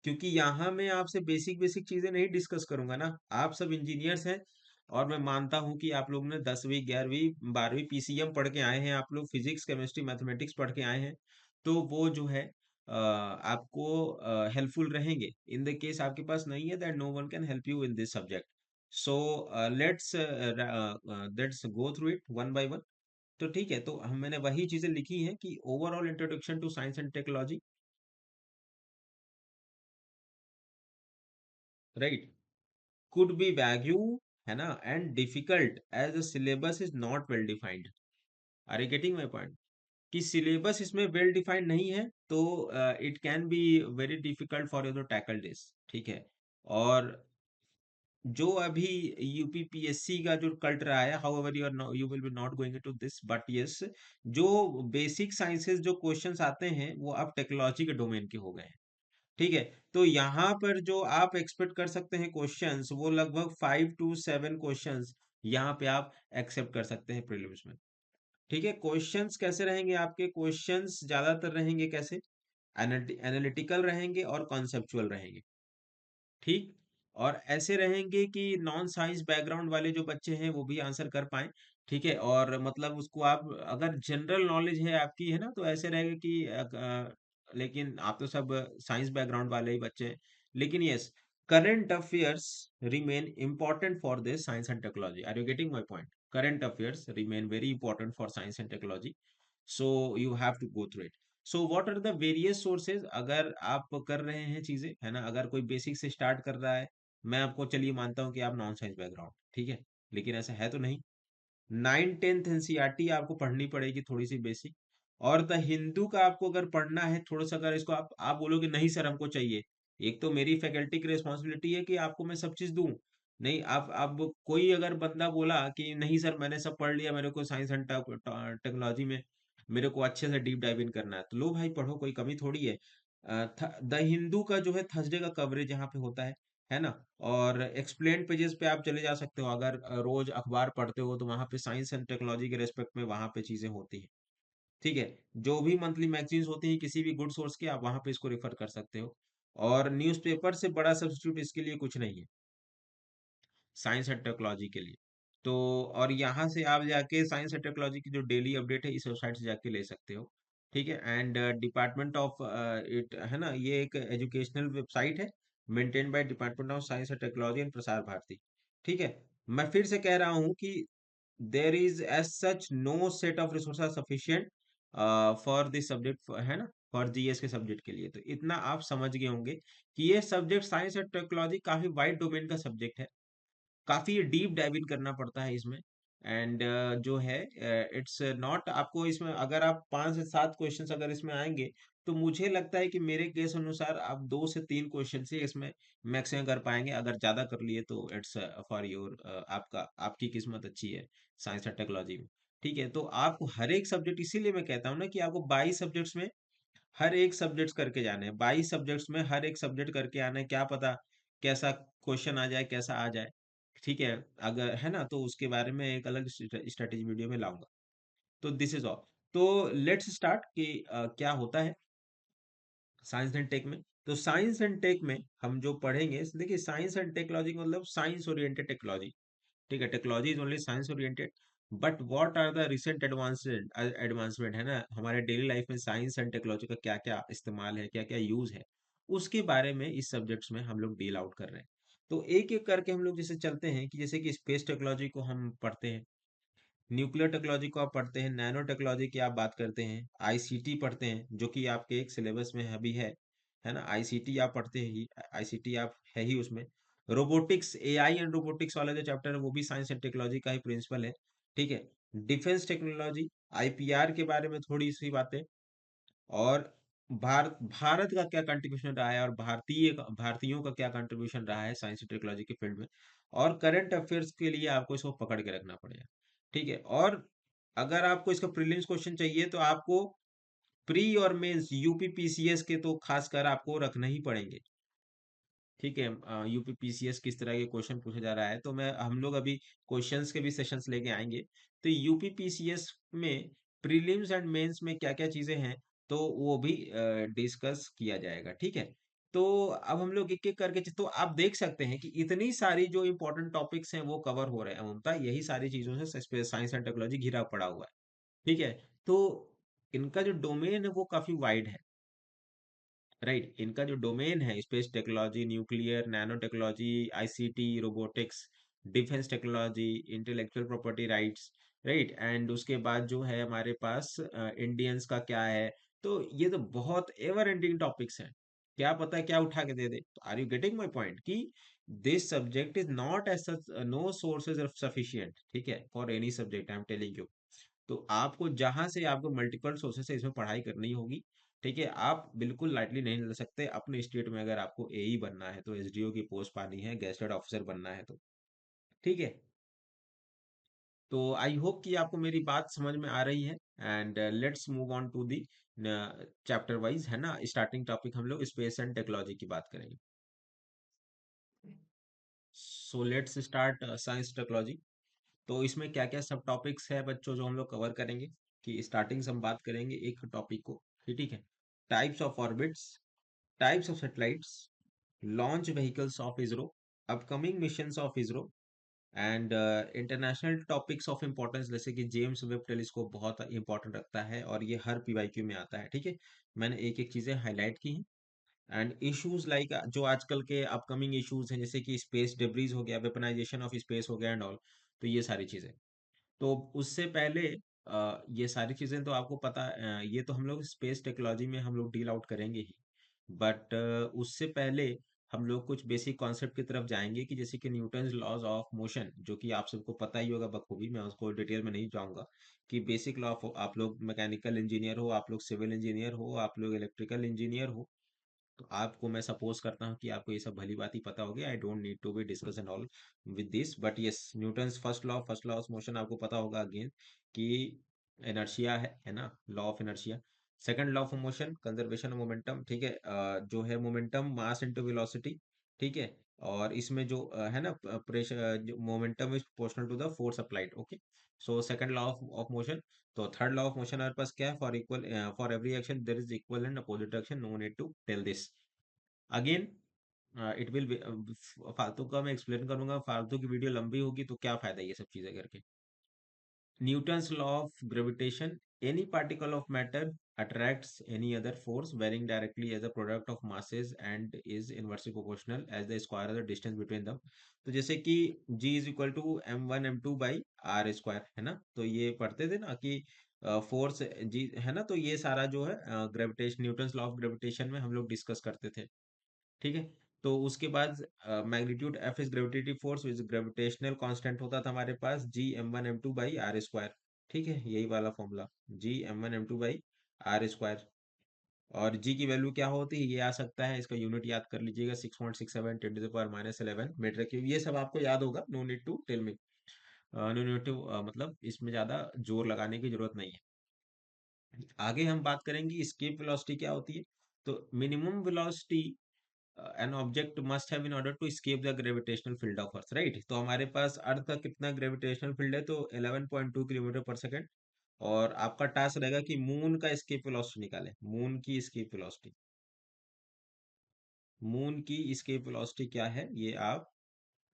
Speaker 1: क्योंकि यहाँ मैं आपसे बेसिक बेसिक चीजें नहीं डिस्कस करूंगा ना। आप सब इंजीनियर्स हैं, और मैं मानता हूं कि आप लोग ने 10वीं 11वीं 12वीं पीसीएम पढ़ के आए हैं, आप लोग फिजिक्स केमिस्ट्री मैथमेटिक्स पढ़ के आए हैं, तो वो जो है आपको हेल्पफुल रहेंगे। इन द केस आपके पास नहीं है, that no one can help you in this subject. So let's let's go through it one by one. तो ठीक है, तो हम मैंने वही चीजें लिखी हैं कि overall introduction to science and technology, right, could be vague, है ना, and difficult as the syllabus is not well defined। Are you getting my point? कि सिलेबस इसमें वेल डिफाइंड नहीं है, तो it can be very difficult for you to tackle this, ठीक है। और जो अभी यूपीपीएससी का जो कल्ट रहा है, however you will be not going to this, but yes, जो बेसिक साइंसेस जो क्वेश्चंस आते हैं वो अब टेक्नोलॉजी के डोमेन के हो गए हैं, ठीक है। तो यहाँ पर जो आप एक्सपेक्ट कर सकते हैं क्वेश्चंस, वो लगभग 5 to 7 क्वेश्चंस यहाँ पे आप एक्सेप्ट कर सकते हैं प्रीलिम्स में, ठीक है। क्वेश्चंस कैसे रहेंगे? आपके क्वेश्चंस ज्यादातर रहेंगे कैसे? एनालिटिकल रहेंगे और कॉन्सेप्चुअल रहेंगे, ठीक। और ऐसे रहेंगे कि नॉन साइंस बैकग्राउंड वाले जो बच्चे हैं वो भी आंसर कर पाए, ठीक है। और मतलब उसको आप, अगर जनरल नॉलेज है आपकी, है ना, तो ऐसे रहेगा कि लेकिन आप तो सब साइंस बैकग्राउंड वाले ही बच्चे हैं, लेकिन yes, current affairs remain important for this science and technology. Are you getting my point? Current affairs remain very important for science and technology, so you have to go through it. So what are the various sources? अगर आप कर रहे हैं चीजें, है ना, अगर कोई बेसिक से स्टार्ट कर रहा है, मैं आपको चलिए मानता हूँ कि आप नॉन साइंस बैकग्राउंड, ठीक है, लेकिन ऐसा है तो नहीं। 9th 10th एनसीईआरटी आपको पढ़नी पड़ेगी थोड़ी सी बेसिक। और द हिंदू का आपको अगर पढ़ना है थोड़ा सा, अगर इसको आप बोलोगे नहीं सर हमको चाहिए, एक तो मेरी फैकल्टी की रिस्पॉन्सिबिलिटी है कि आपको मैं सब चीज दूं। नहीं, आप अब कोई अगर बंदा बोला कि नहीं सर मैंने सब पढ़ लिया, मेरे को साइंस एंड टेक्नोलॉजी में मेरे को अच्छे से डीप डाइव इन करना है, तो लो भाई पढ़ो, कोई कमी थोड़ी है। द हिंदू का जो है थर्सडे का कवरेज यहाँ पे होता है ना। और एक्सप्लेन पेजेस पे आप चले जा सकते हो, अगर रोज अखबार पढ़ते हो तो वहां पे साइंस एंड टेक्नोलॉजी के रेस्पेक्ट में वहां पे चीजें होती हैं, ठीक है। जो भी मंथली मैगजीन्स होती हैं किसी भी गुड सोर्स के, आप वहां पे इसको रेफर कर सकते हो। और न्यूज़पेपर से बड़ा सब्स्टिट्यूट इसके लिए कुछ नहीं है, साइंस एंड टेक्नोलॉजी के लिए। तो और यहाँ से आप जाके साइंस एंड टेक्नोलॉजी की जो डेली अपडेट है इस वेबसाइट से जाके ले सकते हो, ठीक है। एंड डिपार्टमेंट ऑफ इट, है ना, ये एक एजुकेशनल वेबसाइट है, maintain by department of science and technology and Prasar Bharati, ठीक है। मैं फिर से कह रहा हूँ कि there is as such no set of resources sufficient for this subject, है ना, फॉर जीएस के सब्जेक्ट के लिए। तो इतना आप समझ गए होंगे कि ये सब्जेक्ट साइंस एंड टेक्नोलॉजी काफी वाइड डोमेन का सब्जेक्ट है, काफी डीप डाइव इन करना पड़ता है इसमें। एंड जो है इट्स नॉट, आपको इसमें अगर आप 5 से 7 क्वेश्चंस अगर इसमें आएंगे, तो मुझे लगता है कि मेरे केस अनुसार आप 2 से 3 क्वेश्चन ही इसमें मैक्सिमम कर पाएंगे। अगर ज्यादा कर लिए तो इट्स फॉर योर, आपका आपकी किस्मत अच्छी है साइंस एंड टेक्नोलॉजी में। ठीक है, तो आपको हर एक सब्जेक्ट, इसीलिए मैं कहता हूँ ना कि आपको 22 सब्जेक्ट्स में हर एक सब्जेक्ट करके जाने हैं। 22 सब्जेक्ट्स में हर एक सब्जेक्ट करके आना है, क्या पता कैसा क्वेश्चन आ जाए, कैसा आ जाए। ठीक है, अगर है ना, तो उसके बारे में एक अलग स्ट्रेटेजी वीडियो में लाऊंगा। तो दिस इज ऑल। तो लेट्स स्टार्ट कि क्या होता है साइंस एंड टेक में। तो साइंस एंड टेक में हम जो पढ़ेंगे, देखिए साइंस एंड टेक्नोलॉजी मतलब साइंस ओरिएंटेड टेक्नोलॉजी। ठीक है, technology is only science oriented, but what are the recent advancement है ना हमारे डेली लाइफ में, साइंस एंड टेक्नोलॉजी का क्या क्या इस्तेमाल है, क्या क्या यूज है, उसके बारे में इस सब्जेक्ट्स में हम लोग डील आउट कर रहे हैं। तो एक एक करके हम लोग जैसे चलते हैं कि जैसे कि स्पेस टेक्नोलॉजी को हम पढ़ते हैं, न्यूक्लियर टेक्नोलॉजी को आप पढ़ते हैं, नैनो टेक्नोलॉजी की आप बात करते हैं, आईसीटी पढ़ते हैं जो कि आपके एक सिलेबस में अभी है ना, आईसीटी आप पढ़ते हैं ही, आईसीटी आप है ही उसमें। रोबोटिक्स, एआई एंड रोबोटिक्स वाला जो चैप्टर है वो भी साइंस एंड टेक्नोलॉजी का ही प्रिंसिपल है। ठीक है, डिफेंस टेक्नोलॉजी, आईपीआर के बारे में थोड़ी सी बातें, और भारत भारत का क्या कंट्रीब्यूशन रहा है, और भारतीयों का क्या कंट्रीब्यूशन रहा है साइंस एंड टेक्नोलॉजी के फील्ड में, और करंट अफेयर्स के लिए आपको इसको पकड़ के रखना पड़ेगा। ठीक है, और अगर आपको इसका प्रीलिम्स क्वेश्चन चाहिए तो आपको प्री और मेंस यूपी पीसीएस के तो खासकर आपको रखना ही पड़ेंगे। ठीक है, यूपी पीसीएस किस तरह के क्वेश्चन पूछा जा रहा है, तो मैं हम लोग अभी क्वेश्चंस के भी सेशंस लेके आएंगे। तो यूपी पीसीएस में प्रीलिम्स एंड मेंस में क्या क्या चीजें हैं, तो वो भी डिस्कस किया जाएगा। ठीक है, तो अब हम लोग एक एक करके तो आप देख सकते हैं कि इतनी सारी जो इंपॉर्टेंट टॉपिक्स हैं वो कवर हो रहे हैं, उनका यही सारी चीजों से साइंस एंड टेक्नोलॉजी घिरा पड़ा हुआ है। ठीक है, तो इनका जो डोमेन है वो काफी वाइड है। राइट, इनका जो डोमेन है, space technology, nuclear, nano technology, ICT, robotics, defence technology, intellectual property rights, right, and उसके बाद जो है हमारे पास इंडियंस का क्या है। तो ये तो बहुत एवर एंडिंग टॉपिक्स हैं, क्या पता है क्या उठा के दे दे। Are you getting my point कि this subject is not as such, no sources of sufficient, ठीक है, for any subject I am telling you. तो आपको जहां से आपको मल्टीपल सोर्सेस से इसमें पढ़ाई करनी होगी। ठीक है, आप बिल्कुल लाइटली नहीं ले सकते। अपने स्टेट में अगर आपको एई बनना है, तो एसडीओ की पोस्ट पानी है, गेस्टेड ऑफिसर बनना है, तो ठीक है। तो आई होप कि आपको मेरी बात समझ में आ रही है, and let's move on to the chapter wise, है ना। स्टार्टिंग टॉपिक हम लोग स्पेस एंड टेक्नोलॉजी की बात करेंगे। So let's start science technology. तो इसमें क्या क्या सब टॉपिक्स है बच्चों जो हम लोग कवर करेंगे, कि स्टार्टिंग से हम बात करेंगे एक टॉपिक को, ठीक है। Types of orbits, types of satellites, launch vehicles of ISRO, upcoming missions of ISRO, and international topics of importance, जैसे कि जेम्स वेब टेलीस्कोप बहुत इंपॉर्टेंट रखता है और ये हर पीवाईक्यू में आता है। ठीक है, मैंने एक एक चीजें हाईलाइट की हैं। एंड इश्यूज लाइक जो आजकल के अपकमिंग इश्यूज हैं, जैसे कि स्पेस डिब्रीज हो गया, वेपनाइजेशन ऑफ स्पेस हो गया, एंड ऑल। तो ये सारी चीजें, तो उससे पहले ये सारी चीजें तो आपको पता, ये तो हम लोग स्पेस टेक्नोलॉजी में हम लोग डील आउट करेंगे ही, बट उससे पहले हम लोग कुछ बेसिक कॉन्सेप्ट की तरफ जाएंगे, कि जैसे कि न्यूटन्स लॉज ऑफ मोशन, जो कि आप सबको पता ही होगा बखूबी, मैं उसको डिटेल में नहीं जाऊंगा। कि बेसिक लॉ ऑफ, आप लोग मैकेनिकल इंजीनियर हो, आप लोग सिविल इंजीनियर हो, आप लोग इलेक्ट्रिकल इंजीनियर हो, तो आपको मैं सपोज करता हूँ कि आपको ये सब भली बात ही पता होगी। I don't need to be discuss and all with this, but yes, Newton's first law of motion आपको पता होगा अगेन, कि इनर्शिया है ना, law of inertia. Second law of motion, conservation of momentum, ठीक है, जो है मोमेंटम मास इनटू वेलोसिटी। ठीक है, और इसमें जो है ना प्रेशर, जो momentum is proportional to the force applied. Okay, so second law of motion. तो थर्ड लॉ ऑफ मोशन हमारे पास क्या है, for equal, for every action there is equal and opposite action, no need to tell this again. It will be, फालतू का मैं explain करूंगा, फालतू की वीडियो लंबी होगी तो क्या फायदा ये सब चीजें करके। Newton's law of gravitation, any particle of matter attracts any other force varying directly as a product of masses and is inversely proportional as the square of the distance between them। तो जैसे कि G is equal to m1 m2 by are square, है ना, तो ये पढ़ते थे ना कि फोर्स जी, है ना, तो ये सारा जो है gravitation, Newton's law of gravitation में हम लोग डिस्कस करते थे। ठीक है, तो उसके बाद magnitude F is gravitative force which gravitational constant होता था हमारे पास G m1 m2 by are square. ठीक है, यही वाला formula G m1 m2 by are square. और जी की वैल्यू क्या होती है ये आ सकता है, इसका यूनिट याद कर लीजिएगा, 6.67 10⁻⁻11 मीटर क्यूब। ये सब आपको याद होगा, no need to tell me, no need to, मतलब इसमें ज्यादा जोर लगाने की जरूरत नहीं है। आगे हम बात करेंगे escape velocity क्या होती है। तो minimum velocity an object must have in order to escape the gravitational field of earth, right. तो हमारे पास अर्थ का कितना ग्रेविटेशनल फील्ड है, तो 11.2 किलोमीटर पर सेकेंड। और आपका टास्क रहेगा कि मून का escape velocity निकालें, मून की escape velocity। मून की escape velocity क्या है ये आप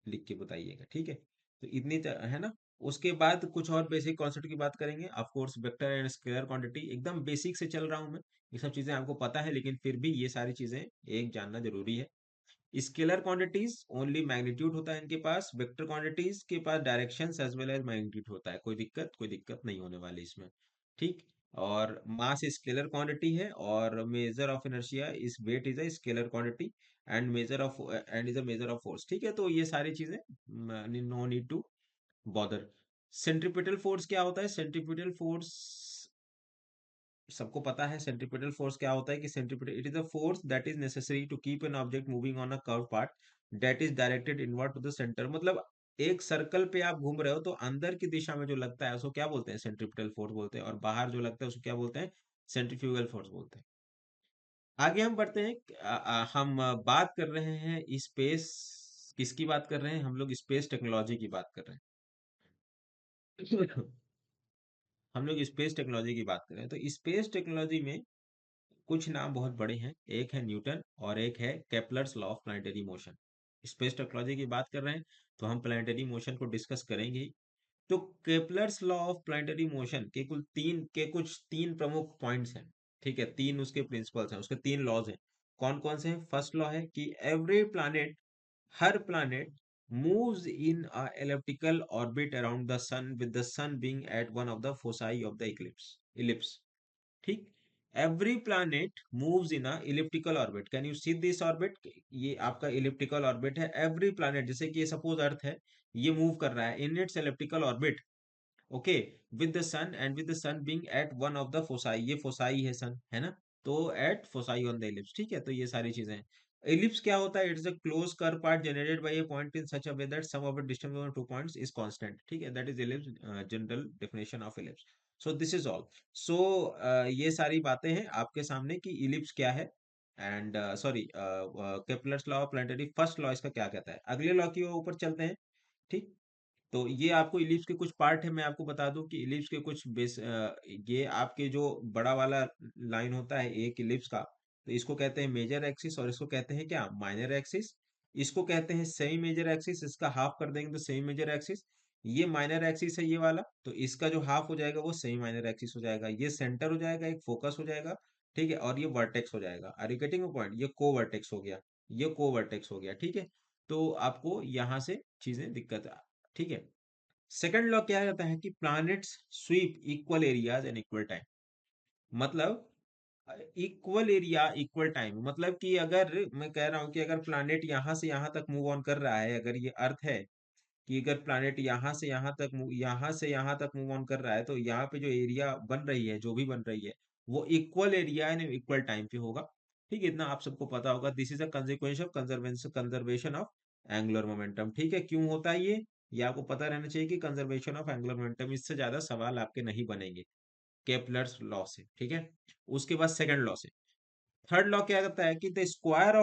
Speaker 1: लिख के बताइएगा, ठीक है। तो इतनी है ना। उसके बाद कुछ और बेसिक कॉन्सेप्ट की बात करेंगे, of course vector and scalar quantity, एकदम बेसिक से चल रहा हूं मैं, ये सब चीजें आपको पता है, लेकिन फिर भी ये सारी चीजें एक जानना जरूरी है। स्केलर क्वांटिटीज ओनली मैग्नीट्यूड होता है इनके पास, वेक्टर क्वांटिटीज के पास directions as well as magnitude होता है, कोई दिक्कत नहीं होने वाली इसमें, ठीक। और मास स्केलर क्वांटिटी है, और measure of inertia is weight is a scalar quantity, and is a measure of force, ठीक है। तो ये सारी चीजें no need to bother. Centripetal force क्या होता है, सेंट्रीपिटल फोर्स सबको पता है। सेंट्रीपिटल फोर्स क्या होता है कि centripetal it is a force that is necessary to keep an object moving on a curve part that is directed inward to the centre. मतलब एक सर्कल पे आप घूम रहे हो तो अंदर की दिशा में जो लगता है उसको क्या बोलते हैं, सेंट्रीपिटल फोर्स बोलते हैं, और बाहर जो लगता है उसको क्या बोलते हैं, सेंट्रीफ्यूगल फोर्स बोलते हैं। आगे हम बढ़ते हैं, हम बात कर रहे हैं स्पेस, किसकी बात कर रहे हैं, हम लोग स्पेस टेक्नोलॉजी की बात कर रहे हैं। हम लोग स्पेस टेक्नोलॉजी की बात कर रहे हैं, तो स्पेस टेक्नोलॉजी में कुछ नाम बहुत बड़े हैं, एक है न्यूटन और एक है Kepler's law of planetary motion. Space technology की बात कर रहे हैं तो हम प्लानिटरी मोशन को डिस्कस करेंगे ही। तो Kepler's law of planetary motion के कुछ तीन प्रमुख पॉइंट्स हैं, ठीक है, तीन उसके प्रिंसिपल्स हैं, उसके तीन लॉज हैं। कौन कौन से हैं। फर्स्ट लॉ है कि every planet, her planet moves in a elliptical orbit around the sun with the sun being at one of the foci of the ellipse, ठीक। Every planet moves in a elliptical orbit, can you see this orbit, ये आपका elliptical orbit है। Every planet, जैसे कि ये suppose अर्थ है, ये move कर रहा है in its elliptical orbit, okay, with the sun and with the sun being at one of the foci, ये फोसाई है सन, है ना। तो at foci on the ellipse, ठीक है। तो ये सारी चीजें हैं। इलिप्स क्या होता है, it is a close curve part generated by a point in such a way that sum of the distance of two points is constant, ठीक है। That is ellipse, general definition of ellipse. So this is all. सो ये सारी बातें हैं आपके सामने कि इलिप्स क्या है, and sorry Kepler's law of planetary first law इसका क्या कहता है। अगले लॉ की ऊपर चलते हैं, ठीक। तो ये आपको इलिप्स के कुछ पार्ट है, मैं आपको बता दूं कि इलिप्स के कुछ ये आपके जो बड़ा वाला लाइन होता है एक इलिप्स का, तो इसको कहते हैं मेजर एक्सिस, और इसको कहते हैं क्या, माइनर एक्सिस। इसको कहते हैं सेमी मेजर एक्सिस, इसका हाफ कर देंगे तो सेमी मेजर एक्सिस। ये माइनर एक्सिस है ये वाला, तो इसका जो हाफ हो जाएगा वो सेमी माइनर एक्सिस हो जाएगा। ये सेंटर हो जाएगा, एक फोकस हो जाएगा, ठीक है। और ये वर्टेक्स हो जाएगा, आर यू गेटिंग पॉइंट, ये को वर्टेक्स हो गया, ये को वर्टेक्स हो गया, ठीक है। तो आपको यहां से चीजें दिक्कत, ठीक है। सेकंड लॉ क्या कहता है कि planets sweep equal areas and equal time. मतलब इक्वल एरिया इक्वल टाइम, मतलब कि अगर मैं कह रहा हूं कि अगर प्लैनेट यहां से यहां तक मूव ऑन कर रहा है, अगर ये अर्थ है, कि अगर प्लैनेट यहां से यहां तक मूव ऑन कर रहा है, तो यहाँ पे जो एरिया बन रही है, जो भी बन रही है, वो equal area and equal time पे होगा, ठीक है। इतना आप सबको पता होगा। This is a consequence of conservation of angular momentum, ठीक है। क्यों होता है ये आपको पता रहना चाहिए कि कंजर्वेशन ऑफ एंगुलर मोमेंटम, इससे ज्यादा सवाल आपके नहीं बनेंगे केपलर्स लॉ से, ठीक है। उसके बाद सेकंड लॉ से, थर्ड लॉ क्या कहता है कि the square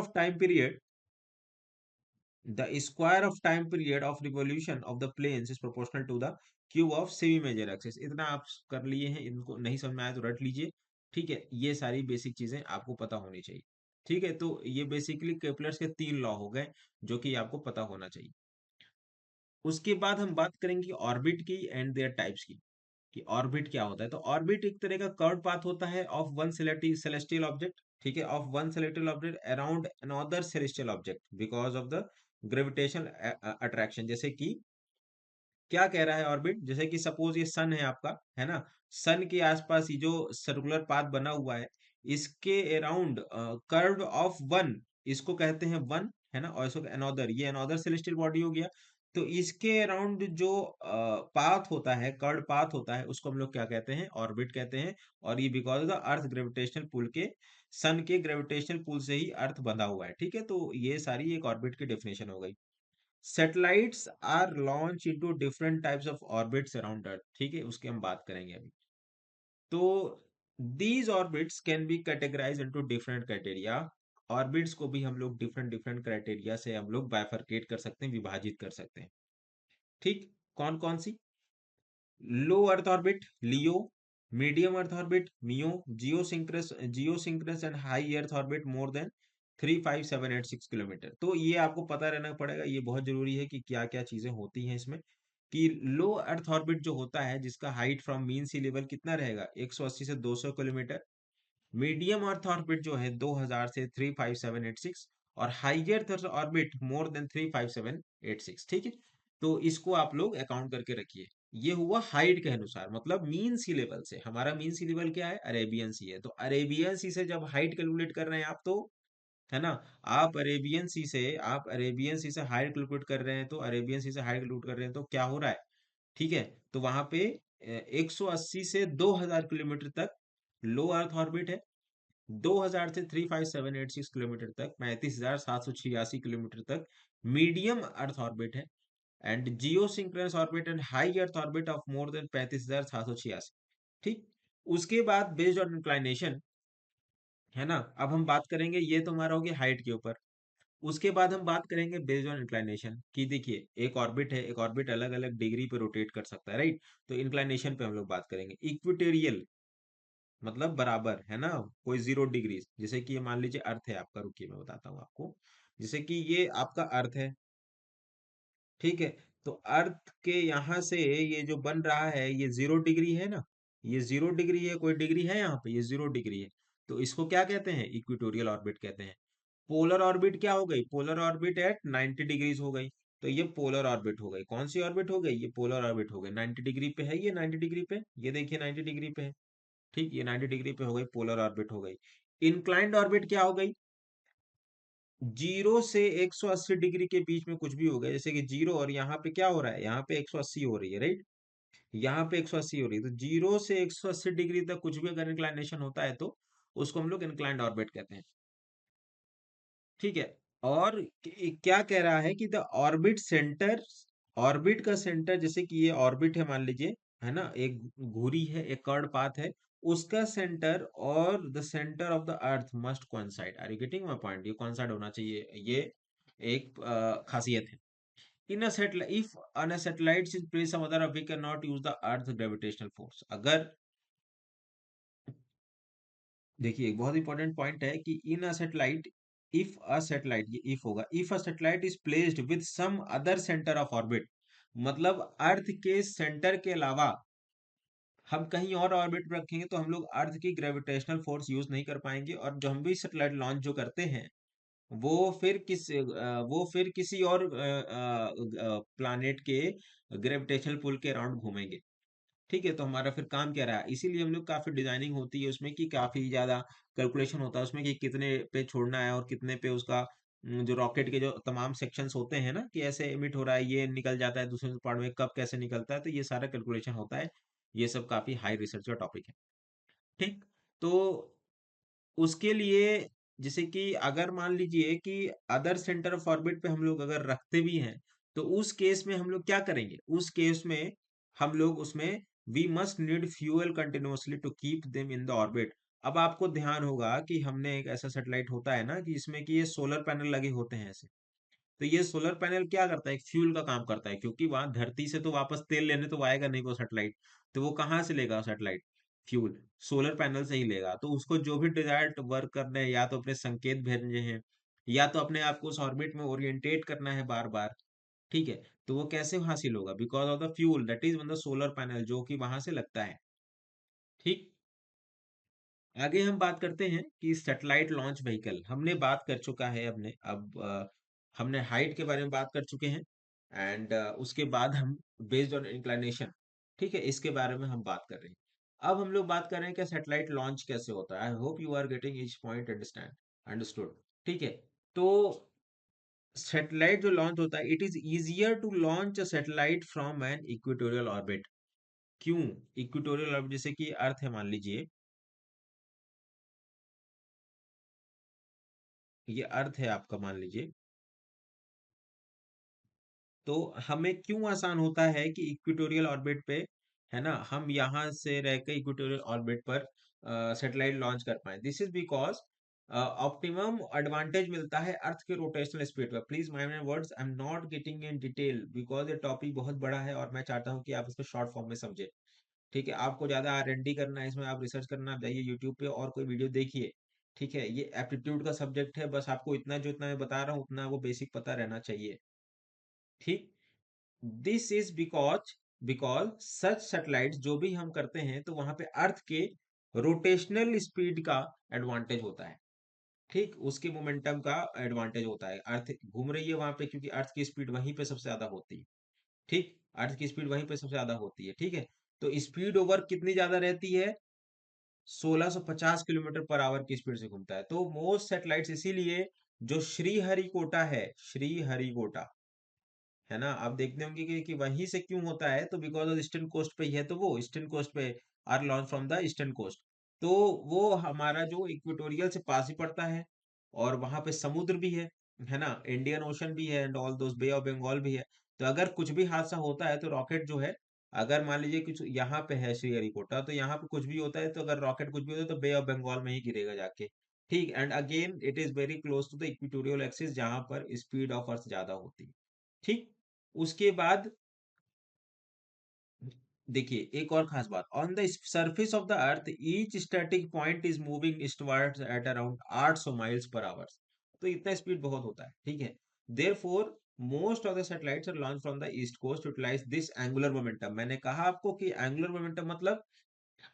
Speaker 1: of time period of revolution of the planes is proportional to the cube of semi major axis। इतना आप कर लिए हैं, इनको नहीं समझ में आया तो रट लीजिए, ठीक है। ये सारी बेसिक चीजें आपको पता होनी चाहिए, ठीक है। तो ये बेसिकली केपलर्स के तीन लॉ हो गए जो कि आपको पता होना चाहिए। उसके बाद हम बात करेंगे ऑर्बिट की एंड देयर टाइप्स की, कि ऑर्बिट क्या होता है। तो ऑर्बिट एक तरह का कर्व पाथ होता है ऑफ वन सेलेस्टियल ऑब्जेक्ट, ठीक है, of one celestial object around another celestial object because of the gravitational attraction. जैसे कि क्या कह रहा है ऑर्बिट, जैसे कि सपोज ये सन है आपका, है ना। सन के आसपास ये जो सर्कुलर पाथ बना हुआ है, इसके अराउंड कर्व ऑफ वन, इसको कहते हैं वन, है ना, और इसको अनदर, ये अनदर सेलेस्टियल बॉडी हो गया। तो इसके अराउंड जो पाथ होता है, कर्ड पाथ होता है, उसको हम लोग क्या कहते हैं, ऑर्बिट कहते हैं। और ये because of the earth gravitational pull के, सन के ग्रेविटेशनल पुल से ही अर्थ बंधा हुआ है, ठीक है। तो ये सारी एक ऑर्बिट की डेफिनेशन हो गई। Satellites are launch into different types of orbits around earth, ठीक है, उसकी हम बात करेंगे अभी। तो these orbits can be categorize into different criteria. Orbits को भी हम लोग डिफरेंट डिफरेंट क्राइटेरिया से हम लोग बाइफरकेट कर सकते हैं, विभाजित कर सकते हैं, ठीक। कौन कौन सी? Low earth orbit, LEO. Medium earth orbit, MEO. Geosynchronous and high earth orbit more than 35786 kilometre. तो ये आपको पता रहना पड़ेगा, ये बहुत जरूरी है कि क्या क्या चीजें होती हैं इसमें। कि लो अर्थ ऑर्बिट जो होता है, जिसका height from mean sea level कितना रहेगा, 180 से 200 किलोमीटर। मीडियम अर्थ ऑर्बिट जो है 2000 से 35786, और हाइयर अर्थ ऑर्बिट मोर देन 35786, ठीक है। तो इसको आप लोग अकाउंट करके रखिए। ये हुआ हाइट के अनुसार, मतलब मीन सी लेवल से। हमारा मीन सी लेवल क्या है, अरेबियन सी है। तो अरेबियन सी से जब हाइट कैलकुलेट कर रहे हैं आप, तो है ना, आप अरेबियन सी से हाइट कैलकुलेट कर रहे हैं, तो अरेबियन सी से हाइट कैलकुलेट कर रहे हैं, तो क्या हो रहा है, ठीक है। तो वहां पे 180 से 2000 किलोमीटर तक लो अर्थ ऑर्बिट है। 2000 से 35786 किलोमीटर तक, 35786 किलोमीटर तक मीडियम अर्थ ऑर्बिट है। And geosynchronous orbit and high earth orbit of more than 35786, ठीक। उसके बाद बेस्ड ऑन इंक्लाइनेशन, है ना, अब हम बात करेंगे, ये तो हमारा हो गया हाइट के ऊपर। उसके बाद हम बात करेंगे बेस्ड ऑन इंक्लाइनेशन, कि देखिए एक ऑर्बिट है, एक ऑर्बिट अलग अलग डिग्री पे रोटेट कर सकता है, राइट। तो इंक्लाइनेशन पे हम लोग बात करेंगे। इक्वेटोरियल मतलब बराबर, है ना, कोई 0 डिग्री, जैसे कि ये मान लीजिए अर्थ है आपका, रुकिए मैं बताता हूँ आपको। जैसे कि ये आपका अर्थ है, ठीक है। तो अर्थ के यहाँ से ये जो बन रहा है, ये 0 डिग्री है ना, ये 0 डिग्री है, कोई डिग्री है यहाँ पे, ये 0 डिग्री है। तो इसको क्या कहते हैं, इक्वेटोरियल ऑर्बिट कहते हैं। पोलर ऑर्बिट क्या हो गई, पोलर ऑर्बिट एट 90 डिग्रीज हो गई। तो ये पोलर ऑर्बिट हो गई, कौन सी ऑर्बिट हो गई, ये पोलर ऑर्बिट हो गई। 90 डिग्री पे है, ये 90 डिग्री पे, ये देखिए 90 डिग्री पे है, ठीक। ये 90 डिग्री पे हो गई, पोलर ऑर्बिट हो गई। इंक्लाइंड ऑर्बिट क्या हो गई, 0 से 180 डिग्री के बीच में कुछ भी हो गया, जैसे कि जीरो, और यहाँ पे क्या हो रहा है, यहाँ पे 180 हो रही है, राइट। यहाँ पे 180 हो रही है, तो 0 से 180 डिग्री तक कुछ भी अगर इंक्लाइनेशन होता है, तो उसको हम लोग इंक्लाइंड ऑर्बिट कहते हैं, ठीक है। और क्या कह रहा है कि द ऑर्बिट सेंटर, ऑर्बिट का सेंटर, जैसे कि ये ऑर्बिट है मान लीजिए, है ना, एक घुरी है, एक कर्ड पाथ है, उसका सेंटर और the centre of the earth must coincide. Are you getting my point, ये कोइंसाइड होना चाहिए, ये एक खासियत है। In a satellite, if on a satellite is place some other, we can not use the earth gravitational force. अगर, देखिए एक बहुत इंपॉर्टेंट पॉइंट है कि in a satellite, if a satellite, ये इफ होगा, if a satellite is placed with some other centre of orbit, मतलब अर्थ के सेंटर के अलावा हम कहीं और ऑर्बिट में रखेंगे, तो हम लोग अर्थ की ग्रेविटेशनल फोर्स यूज नहीं कर पाएंगे, और जो हम भी सैटेलाइट लॉन्च जो करते हैं, वो फिर किसी और प्लानेट के ग्रेविटेशनल पुल के अराउंड घूमेंगे, ठीक है। तो हमारा फिर काम क्या रहा, इसीलिए हम लोग काफी डिजाइनिंग होती है उसमें, कि काफी ज्यादा कैलकुलेशन होता है उसमें, कि कितने पे छोड़ना है और कितने पे उसका जो रॉकेट के जो तमाम सेक्शंस होते हैं ना, कि ऐसे एमिट हो रहा है, ये निकल जाता है दूसरे पार्ट में, कब कैसे निकलता है, तो ये सारा कैलकुलेशन होता है। ये सब काफी हाई रिसर्च का टॉपिक है, ठीक। तो उसके लिए, जैसे कि अगर मान लीजिए कि अदर सेंटर ऑफ ऑर्बिट पे हम लोग अगर रखते भी हैं, तो उस केस में हम लोग क्या करेंगे, उस केस में हम लोग उसमें we must need fuel continuously to keep them in the orbit. अब आपको ध्यान होगा कि हमने एक ऐसा सैटेलाइट होता है ना, कि इसमें कि ये सोलर पैनल लगे होते हैं ऐसे। तो ये सोलर पैनल क्या करता है, एक फ्यूल का काम करता है, क्योंकि वहां धरती से तो वापस तेल लेने तो आएगा नहीं वो सेटेलाइट। तो वो कहाँ से लेगा सेटेलाइट फ्यूल, सोलर पैनल से ही लेगा। तो उसको जो भी डिजायर्ड वर्क करने हैं, या तो अपने संकेत भेजने हैं, या तो अपने आप को उस ऑर्बिट में ओरिएंटेट करना है बार बार, ठीक है। तो वो कैसे हासिल होगा, because of the fuel that is on the solar panel, जो कि वहां से लगता है, ठीक। आगे हम बात करते हैं कि सैटेलाइट लॉन्च व्हीकल, हमने बात कर चुका है, हमने अब हमने हाइट के बारे में बात कर चुके हैं। एंड उसके बाद हम बेस्ड ऑन इंक्लिनेशन, ठीक है, इसके बारे में हम बात कर रहे हैं। अब हम लोग बात कर रहे हैं कि सैटेलाइट लॉन्च कैसे होता है। I hope you are getting each point understand, understood, ठीक है। तो सैटेलाइट जो लॉन्च होता है, it is easier to launch a satellite from an equatorial orbit. क्यों? इक्वेटोरियल ऑर्बिट, जैसे कि अर्थ है मान लीजिए, ये अर्थ है आपका मान लीजिए, तो हमें क्यों आसान होता है कि इक्वेटोरियल ऑर्बिट पे, है ना, हम यहाँ से रह के इक्वेटोरियल ऑर्बिट पर सैटेलाइट लॉन्च कर पाए। This is because optimum advantage मिलता है अर्थ के रोटेशनल स्पीड पर। Please mind my words, I am not getting in detail because ये टॉपिक बहुत बड़ा है और मैं चाहता हूँ कि आप इसको शॉर्ट फॉर्म में समझे। ठीक है, आपको ज्यादा R&D करना है इसमें, आप रिसर्च करना, आप जाइए यूट्यूब पे और कोई वीडियो देखिए। ठीक है, ये एप्टीट्यूड का सब्जेक्ट है, बस आपको इतना जो इतना मैं बता रहा हूँ उतना वो बेसिक पता रहना चाहिए। ठीक। This is because such satellite जो भी हम करते हैं तो वहां पे अर्थ के रोटेशनल स्पीड का एडवांटेज होता है। ठीक, उसके मोमेंटम का एडवांटेज होता है, अर्थ घूम रही है वहां पे क्योंकि अर्थ की स्पीड वहीं पे सबसे ज्यादा होती है। ठीक, अर्थ की स्पीड वहीं पे सबसे ज्यादा होती है। ठीक है, तो स्पीड ओवर कितनी ज्यादा रहती है? 1650 किलोमीटर पर आवर की स्पीड से घूमता है। तो मोस्ट सैटेलाइट्स इसीलिए, जो श्रीहरिकोटा है, श्रीहरिकोटा, है ना, आप देखते होंगे कि वहीं से क्यों होता है, तो बिकॉज ऑफ ईस्टर्न कोस्ट पे ही है, तो वो ईस्टर्न कोस्ट पे are launch from the eastern coast. तो वो हमारा जो इक्वेटोरियल से पास ही पड़ता है, और वहां पे समुद्र भी है ना, इंडियन ओशन भी है and all those, bay of Bengal भी है। तो अगर कुछ भी हादसा होता है तो रॉकेट जो है, अगर मान लीजिए कुछ यहाँ पे है श्रीहरिकोटा, तो यहाँ पे कुछ भी होता है तो अगर रॉकेट कुछ भी होता है तो बे ऑफ बंगाल में ही गिरेगा जाके। ठीक, and again it is very close to the equatorial axis जहां पर स्पीड ऑफ अर्थ ज्यादा होती है। ठीक, उसके बाद देखिए एक और खास बात, on the surface of the earth each static point is moving eastwards at around 800 miles per hour. तो इतना स्पीड बहुत होता है। ठीक है, therefore most of the satellites are launch from the east coast utilize this angular momentum. मैंने कहा आपको कि एंगुलर मोमेंटम मतलब,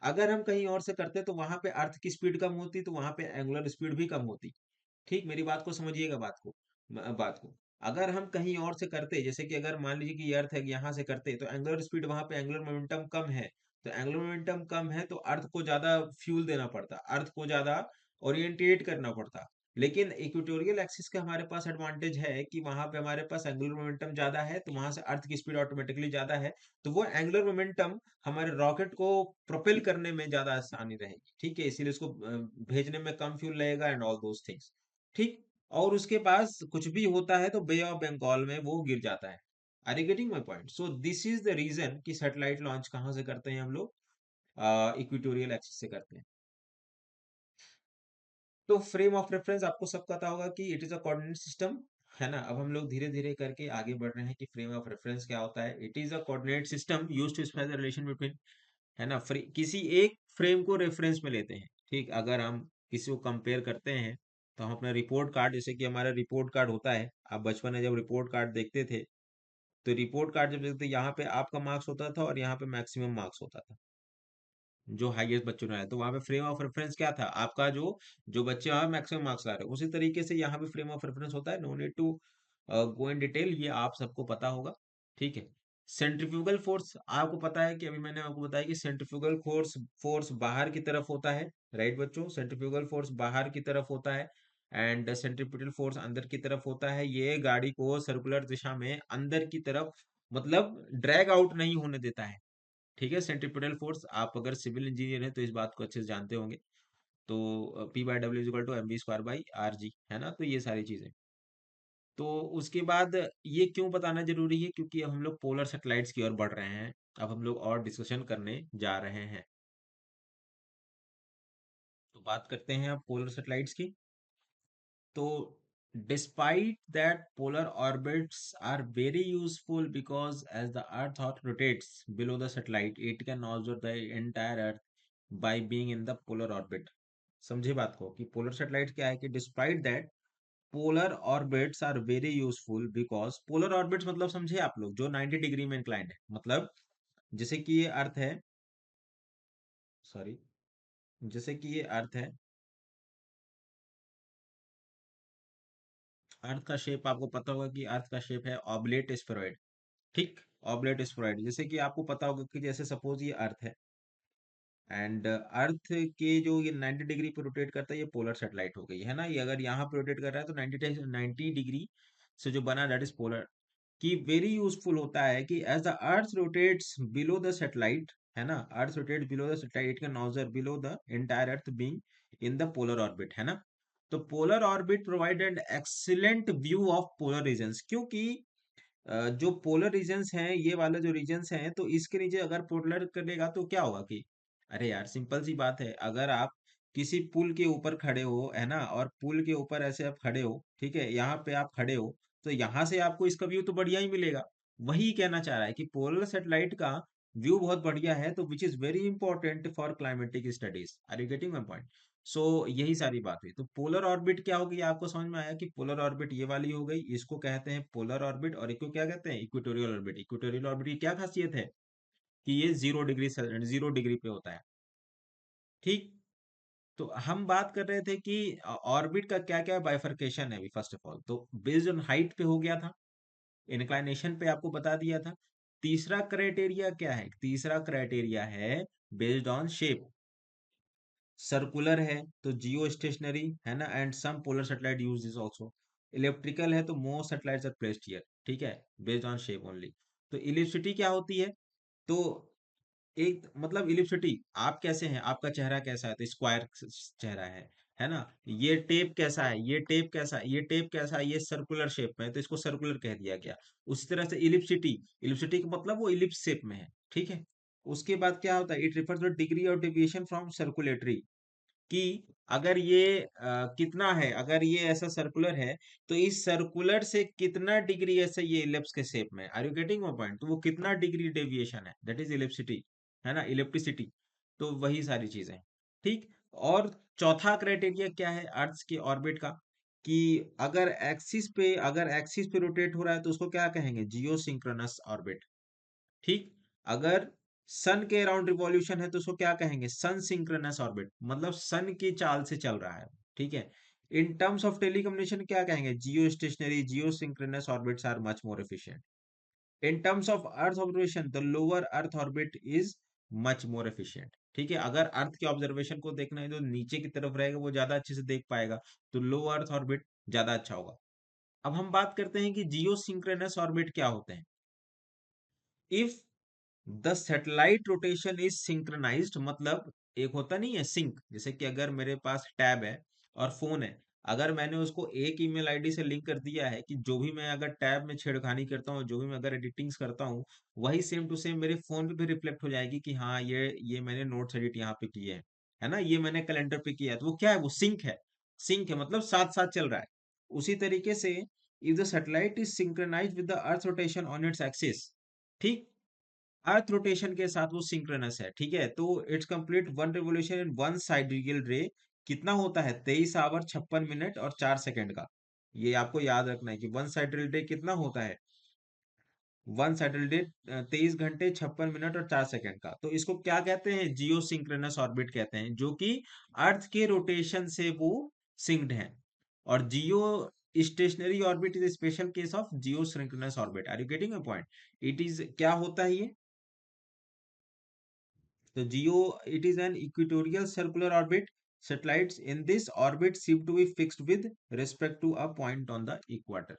Speaker 1: अगर हम कहीं और से करते तो वहां पे अर्थ की स्पीड कम होती, तो वहां पे एंगुलर स्पीड भी कम होती। ठीक, मेरी बात को समझिएगा, बात को अगर हम कहीं और से करते, जैसे कि अगर मान लीजिए कि ये अर्थ है कि यहाँ से करते, तो एंगुलर स्पीड वहां पे एंगुलर मोमेंटम कम है। तो एंगुलर मोमेंटम कम है तो अर्थ को ज्यादा फ्यूल देना पड़ता, अर्थ को ज्यादा ओरिएंटेट करना पड़ता। लेकिन इक्वेटोरियल एक्सिस का हमारे पास एडवांटेज है कि वहां पे हमारे पास एंगुलर मोमेंटम ज्यादा है, तो वहां से अर्थ की स्पीड ऑटोमेटिकली ज्यादा है। तो वो एंगुलर मोमेंटम हमारे रॉकेट को प्रोपेल करने में ज्यादा आसानी रहेगी। ठीक है, इसीलिए उसको भेजने में कम फ्यूल लगेगा एंड ऑल दोस थिंग्स। ठीक, और उसके पास कुछ भी होता है तो बे ऑफ बंगाल में वो गिर जाता है। Are you getting my point? So this is the reason कि सैटेलाइट लॉन्च कहाँ से करते हैं हम लोग? इक्वेटोरियल एक्सिस से करते हैं। तो फ्रेम ऑफ रेफरेंस आपको सब पता होगा कि it is a coordinate system, है ना। अब हम लोग धीरे धीरे करके आगे बढ़ रहे हैं कि फ्रेम ऑफ रेफरेंस क्या होता है। It is a coordinate system used to specify the relation between, है ना, किसी एक फ्रेम को रेफरेंस में लेते हैं। ठीक, अगर हम किसी को कंपेयर करते हैं, तो हम अपना रिपोर्ट कार्ड, जैसे कि हमारा रिपोर्ट कार्ड होता है, आप बचपन में जब रिपोर्ट कार्ड देखते थे, तो रिपोर्ट कार्ड जब देखते यहाँ पे आपका मार्क्स होता था और यहाँ पे मैक्सिमम मार्क्स होता था, जो हाईएस्ट बच्चों ने आया, तो वहां पे फ्रेम ऑफ रेफरेंस क्या था आपका, जो जो बच्चे वहां मैक्सिमम मार्क्स ला रहे हैं, उसी तरीके से यहाँ पे फ्रेम ऑफ रेफरेंस होता है। No need to go in detail, ये आप सबको पता होगा। ठीक है, सेंट्रीफ्यूगल फोर्स आपको पता है कि अभी मैंने आपको बताया कि सेंट्रीफ्यूगल फोर्स फोर्स बाहर की तरफ होता है। राइट बच्चों, सेंट्रीफ्यूगल फोर्स बाहर की तरफ होता है एंड सेंट्रीपिटल फोर्स अंदर की तरफ होता है। ये गाड़ी को सर्कुलर दिशा में अंदर की तरफ, मतलब ड्रैग आउट नहीं होने देता है। ठीक है, सेंट्रीपिटल फोर्स, आप अगर सिविल इंजीनियर हैं तो इस बात को अच्छे से जानते होंगे। तो P/W = mv² / rg, है ना, तो ये सारी चीजें। तो उसके बाद ये क्यों बताना जरूरी है, क्योंकि अब हम लोग पोलर सैटेलाइट्स की ओर बढ़ रहे हैं। अब हम लोग और डिस्कशन करने जा रहे हैं। तो बात करते हैं अब पोलर सैटेलाइट्स की। तो despite that, polar orbits are very useful because as the earth rotates below the satellite, it can observe the entire earth by being in the polar orbit। समझे बात को कि पोलर सैटेलाइट क्या है, कि despite that polar orbits are very useful because polar orbits मतलब समझे आप लोग, जो 90 डिग्री में इंक्लाइंड है, मतलब जैसे कि ये अर्थ है, सॉरी, जैसे कि ये अर्थ है, अर्थ का शेप आपको पता होगा कि अर्थ का शेप है ऑब्लेट स्फेरॉइड। ठीक, ऑब्लेट स्फेरॉइड, जैसे कि आपको पता होगा कि जैसे सपोज ये अर्थ है एंड अर्थ के जो ये 90 डिग्री पे रोटेट करता है, ये पोलर सैटेलाइट हो गई, है ना। ये अगर यहाँ पे रोटेट कर रहा है तो 90 डिग्री से जो बना, दैट इज पोलर, कि वेरी यूजफुल होता है कि as the earth rotates below the satellite, है ना, earth rotate below the satellite can नॉजर below the entire earth being in the polar orbit, है ना। तो polar orbit provide an excellent view of polar regions, क्योंकि जो polar regions हैं, ये वाला जो रीजन्स हैं, तो इसके नीचे अगर पोलर करेगा तो क्या होगा कि, अरे यार सिंपल सी बात है, अगर आप किसी पुल के ऊपर खड़े हो, है ना, और पुल के ऊपर ऐसे आप खड़े हो, ठीक है, यहाँ पे आप खड़े हो, तो यहाँ से आपको इसका व्यू तो बढ़िया ही मिलेगा। वही कहना चाह रहा है कि पोलर सेटेलाइट का व्यू बहुत बढ़िया है, तो which is very important for climatic studies. Are you getting my point? So यही सारी बात हुई। तो पोलर ऑर्बिट क्या होगी, आपको समझ में आया कि पोलर ऑर्बिट ये वाली हो गई, इसको कहते हैं पोलर ऑर्बिट, और इसको क्या कहते हैं, इक्वेटोरियल ऑर्बिट। इक्वेटोरियल ऑर्बिट की क्या खासियत है कि ये 0 डिग्री, 0 डिग्री पे होता है। ठीक। तो हम बात कर रहे थे कि ऑर्बिट का क्या क्या बाइफरकेशन है अभी। फर्स्ट ऑफ ऑल तो बेस्ड ऑन हाइट पे हो गया था, इंक्लाइनेशन पे आपको बता दिया था। तीसरा क्राइटेरिया क्या है, तीसरा क्राइटेरिया है बेस्ड ऑन शेप। सर्कुलर है तो जियो स्टेशनरी, है ना, and some polar satellite use this also. Electrical है तो most satellites are placed here, ठीक है, बेस्ड ऑन शेप ओनली। तो इलिप्सिटी क्या होती है, तो एक मतलब इलिप्सिटी, आप कैसे हैं, आपका चेहरा कैसा है, तो स्क्वायर चेहरा है ना। ये टेप कैसा है, ये टेप कैसा है, ये टेप कैसा है, ये सर्कुलर शेप में है, तो इसको सर्कुलर कह दिया गया। उसी तरह से इलिप्सिटी, इलिप्सिटी का मतलब वो इलिप्स शेप में है, ठीक है। उसके बाद क्या होता है, it refers two degree of deviation from circulatory, कि अगर ये कितना है, अगर ये ऐसा सर्कुलर है, तो इस सर्कुलर से कितना डिग्री ऐसे ये इलिप्स के शेप में, are you getting my point, तो वो कितना डिग्री डेविएशन है, दैट इज इलिप्सिटी, है ना, इलिप्टिसिटी। तो वही सारी चीजें, ठीक। और चौथा क्राइटेरिया क्या है अर्थ के ऑर्बिट का, कि अगर एक्सिस पे रोटेट हो रहा है तो उसको क्या कहेंगे, जियो सिंक्रोनस ऑर्बिट, ठीक। अगर सन के अराउंड रिवॉल्यूशन है तो उसको क्या कहेंगे, सन सिंक्रोनस ऑर्बिट, मतलब सन की चाल से चल रहा है, ठीक है। इन टर्म्स ऑफ टेलीकम्युनिकेशन क्या कहेंगे, geostationary, geosynchronous orbits are much more efficient. In terms of earth observation the lower earth orbit is much more efficient, ठीक है। अगर अर्थ के ऑब्जर्वेशन को देखना है तो नीचे की तरफ रहेगा, वो ज्यादा अच्छे से देख पाएगा, तो लो अर्थ ऑर्बिट ज्यादा अच्छा होगा। अब हम बात करते हैं कि जियो सिंक्रोनस ऑर्बिट क्या होते हैं। If the satellite rotation is synchronized, मतलब एक होता नहीं है सिंक, जैसे कि अगर मेरे पास टैब है और फोन है, अगर मैंने उसको एक ईमेल आईडी से लिंक कर दिया है कि जो भी मैं अगर टैब में छेड़खानी करता हूँ, जो भी मैं अगर एडिटिंग्स करता हूँ, वही सेम टू सेम मेरे फोन पे भी रिफ्लेक्ट हो जाएगी कि हाँ ये मैंने नोट्स एडिट यहाँ पे किए हैं, है ना, ये मैंने कैलेंडर पे किया है, तो वो क्या है, वो सिंक है। सिंक है मतलब साथ साथ चल रहा है। उसी तरीके से if the satellite is synchronized with the earth rotation on its axis, ठीक, अर्थ रोटेशन के साथ वो सिंक्रोनस है, ठीक है, तो it's complete one revolution in one sidereal रे, कितना होता है, 23 आवर 56 मिनट और 4 सेकंड का। ये आपको याद रखना है कि वन साइडियल डे कितना होता है, वन साइडियल डे 23 घंटे 56 मिनट और 4 सेकंड का। तो इसको क्या कहते हैं, जियो सिंक्रोनस ऑर्बिट कहते हैं, जो कि अर्थ के रोटेशन से वो सिंक्ड है। और geostationary orbit is special case of geosynchronous orbit. Are you getting a point? It is क्या होता है ये, the geo, it is an equatorial circular orbit. Satellites in this orbit seem to be fixed with respect to a point on the equator.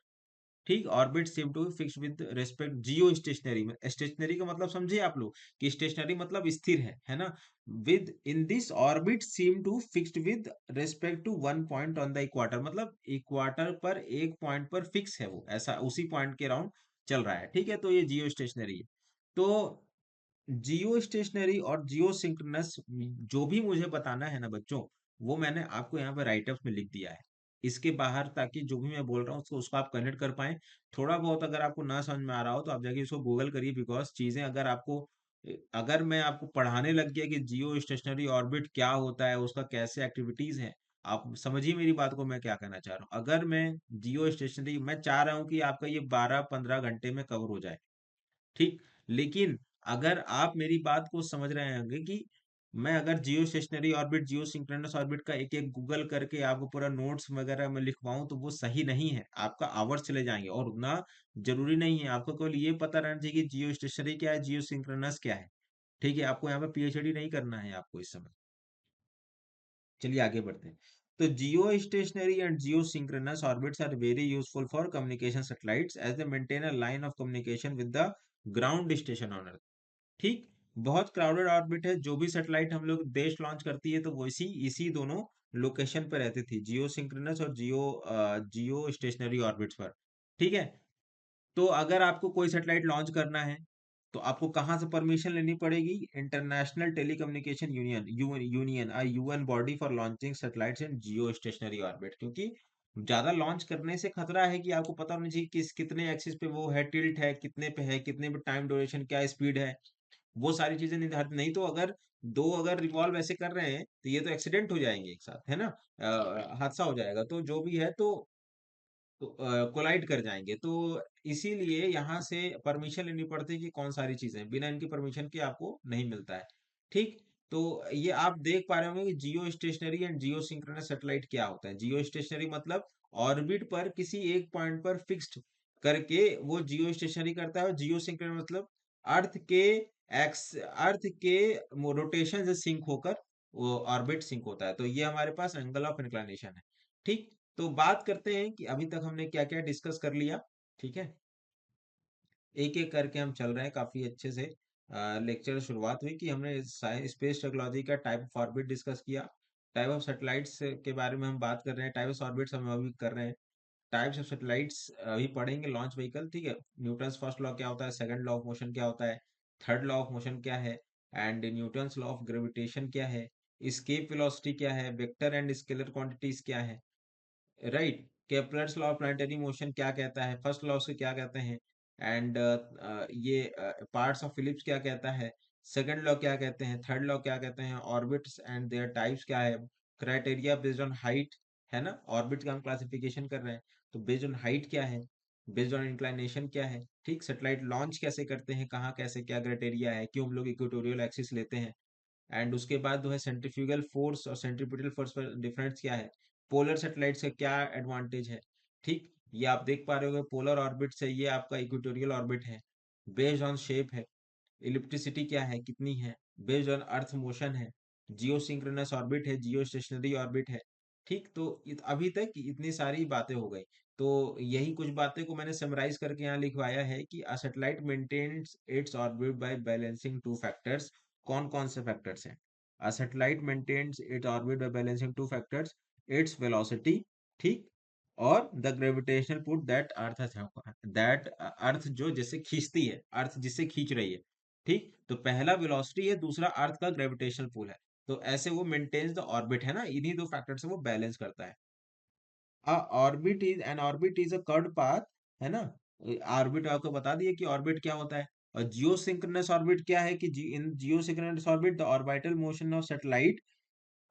Speaker 1: ठीक, orbit same to fix with respect geostationary में, stationary का मतलब समझे आप लोग कि stationery मतलब स्थिर है ना। Within this orbit seem to fixed with respect to one point on the equator, मतलब इक्वाटर पर एक पॉइंट पर फिक्स है वो, ऐसा उसी पॉइंट के अराउंड चल रहा है, ठीक है। तो ये जियो स्टेशनरी है। तो जियो स्टेशनरी और जियो सिंक्रोनस जो भी मुझे बताना है ना बच्चों, वो मैंने आपको यहाँ पे राइटअप में लिख दिया है इसके बाहर, ताकि जो भी मैं बोल रहा हूँ उसको आप कनेक्ट कर पाए। थोड़ा बहुत अगर आपको ना समझ में आ रहा हो तो आप जाके इसको गूगल करिए, बिकॉज चीजें अगर आपको, अगर मैं आपको पढ़ाने लग गया कि जियो स्टेशनरी ऑर्बिट क्या होता है, उसका कैसे एक्टिविटीज है, आप समझिए मेरी बात को मैं क्या कहना चाह रहा हूँ। अगर मैं जियो स्टेशनरी, मैं चाह रहा हूँ कि आपका ये 12-15 घंटे में कवर हो जाए, ठीक। लेकिन अगर आप मेरी बात को समझ रहे होंगे कि मैं अगर जियो स्टेशनरी ऑर्बिट, जियो सिंक्रोनस ऑर्बिट का एक एक गूगल करके आपको पूरा नोट्स वगैरह में लिखवाऊं, तो वो सही नहीं है, आपका आवर्स चले जाएंगे। और उतना जरूरी नहीं है, आपको केवल ये पता रहना चाहिए कि जियो स्टेशनरी क्या है, जियो सिंक्रोनस क्या है, ठीक है। आपको यहाँ पे पीएचडी नहीं करना है आपको इस समय। चलिए आगे बढ़ते हैं। तो geostationary and geosynchronous orbits are very useful for communication satellites as they maintain a line of communication with the ground station on earth. ठीक। बहुत क्राउडेड ऑर्बिट है, जो भी सैटेलाइट हम लोग देश लॉन्च करती है तो वो इसी इसी दोनों लोकेशन पर रहती थी, जियो सिंक्रोनस और जियो स्टेशनरी ऑर्बिट्स पर। ठीक है। तो अगर आपको कोई सैटेलाइट लॉन्च करना है तो आपको कहाँ से परमिशन लेनी पड़ेगी? International telecommunication union UN body for launching satellites in Jio stationery orbit. क्योंकि ज्यादा लॉन्च करने से खतरा है कि आपको पता होना चाहिए किस कितने एक्सिस पे वो है, टिल्ट है कितने पे है, कितने पे टाइम ड्यूरेशन, क्या स्पीड है, वो सारी चीजें निर्धारित नहीं। तो अगर दो अगर रिवॉल्व ऐसे कर रहे हैं तो ये तो एक्सीडेंट हो जाएंगे एक साथ, है ना? हादसा हो जाएगा। तो जो भी है तो कोलाइड कर जाएंगे। तो इसीलिए यहाँ से परमिशन लेनी पड़ती है कि कौन सारी चीजें, बिना इनकी परमिशन के आपको नहीं मिलता है। ठीक। तो ये आप देख पा रहे होंगे कि जियो stationery and geosynchronous satellite क्या होता है। जियो स्टेशनरी मतलब ऑर्बिट पर किसी एक पॉइंट पर फिक्स्ड करके वो जियो स्टेशनरी करता है, और जियो सिंक्रोनस मतलब अर्थ के अर्थ के रोटेशन से सिंक होकर वो ऑर्बिट सिंक होता है। तो ये हमारे पास एंगल ऑफ इंक्लिनेशन है। ठीक। तो बात करते हैं कि अभी तक हमने क्या क्या डिस्कस कर लिया। ठीक है। एक एक करके हम चल रहे हैं काफी अच्छे से। लेक्चर शुरुआत हुई कि हमने स्पेस टेक्नोलॉजी का टाइप ऑफ ऑर्बिट डिस्कस किया, टाइप ऑफ सैटेलाइट्स के बारे में हम बात कर रहे हैं, टाइप ऑफ ऑर्बिट्स हम अभी कर रहे हैं, टाइप्स ऑफ सैटेलाइट्स अभी पढ़ेंगे, लॉन्च व्हीकल। ठीक है। न्यूटन्स फर्स्ट लॉ क्या होता है, सेकंड लॉ ऑफ मोशन क्या होता है, थर्ड लॉ ऑफ मोशन क्या है, and Newton's law of gravitation क्या है, escape वेलोसिटी क्या है, वेक्टर एंड स्केलर क्वांटिटीज क्या है, right. Kepler's law of planetary motion क्या कहता है, फर्स्ट लॉ से क्या कहते हैं, एंड ये पार्ट्स ऑफ फिलिप्स क्या कहता है, सेकंड लॉ क्या कहते हैं, थर्ड लॉ क्या कहते हैं, ऑर्बिट्स एंड देयर टाइप्स क्या है, क्राइटेरिया बेस्ड ऑन हाइट, है ना? ऑर्बिट का हम क्लासिफिकेशन कर रहे हैं, तो बेस्ड ऑन हाइट क्या है, बेस्ड ऑन इंक्लाइनेशन क्या है। ठीक। सैटेलाइट लॉन्च कैसे करते हैं, कहाँ कैसे, क्या क्राइटेरिया है, क्यों हम लोग इक्वेटोरियल एक्सिस लेते हैं, एंड उसके बाद जो है सेंट्रीफ्यूगल फोर्स और सेंट्रीपिटल फोर्स पर डिफरेंस क्या है, पोलर सैटेलाइट्स का क्या एडवांटेज है। ठीक। ये आप देख पा रहे हो, पोलर ऑर्बिट से ये आपका इक्वेटोरियल ऑर्बिट है, बेस्ड ऑन शेप है, इलिप्टिसिटी क्या है, कितनी है, बेस्ड ऑन अर्थ मोशन है, जियो सिंक्रोनस ऑर्बिट है, जियो स्टेशनरी ऑर्बिट है। ठीक। तो अभी तक इतनी सारी बातें हो गई। तो यही कुछ बातें को मैंने समराइज करके यहाँ लिखवाया है कि a satellite maintains its orbit by balancing two factors. कौन कौन से फैक्टर्स हैं? A satellite maintains its orbit by balancing two factors, its velocity, ठीक, और the gravitational pull that earth, that earth जो जिसे खींचती है, अर्थ जिसे खींच रही है। ठीक। तो पहला वेलोसिटी है, दूसरा अर्थ का ग्रेविटेशनल पुल है। तो ऐसे वो मेंटेन्स द ऑर्बिट, है ना? इन्हीं दो फैक्टर से वो बैलेंस करता है। Orbit is a curved path, है ना? ऑर्बिट आपको बता दिए कि ऑर्बिट क्या होता है। और जियो सिंक्रोनस ऑर्बिट क्या है कि in geosynchronous orbit the orbital motion of satellite,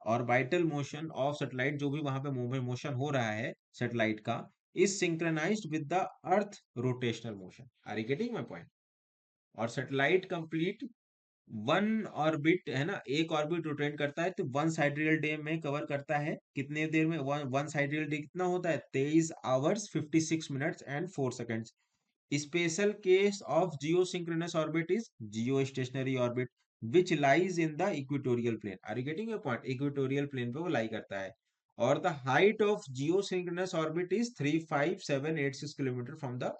Speaker 1: orbital motion of satellite जो भी वहां पे मोशन हो रहा है सैटेलाइट का, is synchronized with the earth rotational motion. Are you getting my point? और सैटेलाइट कंप्लीट वन ऑर्बिट, है ना, एक ऑर्बिट रोटेट करता है तो वन साइडेरियल डे में कवर करता है। कितने देर में? वन साइडेरियल डे कितना होता है? 23 hours 56 minutes and 4 seconds. Special case of geosynchronous orbit is geostationary orbit which lies in the equatorial plane. Are you getting your point? Equatorial plane पे वो lie करता है। और the height of geosynchronous orbit is 35786 kilometre from the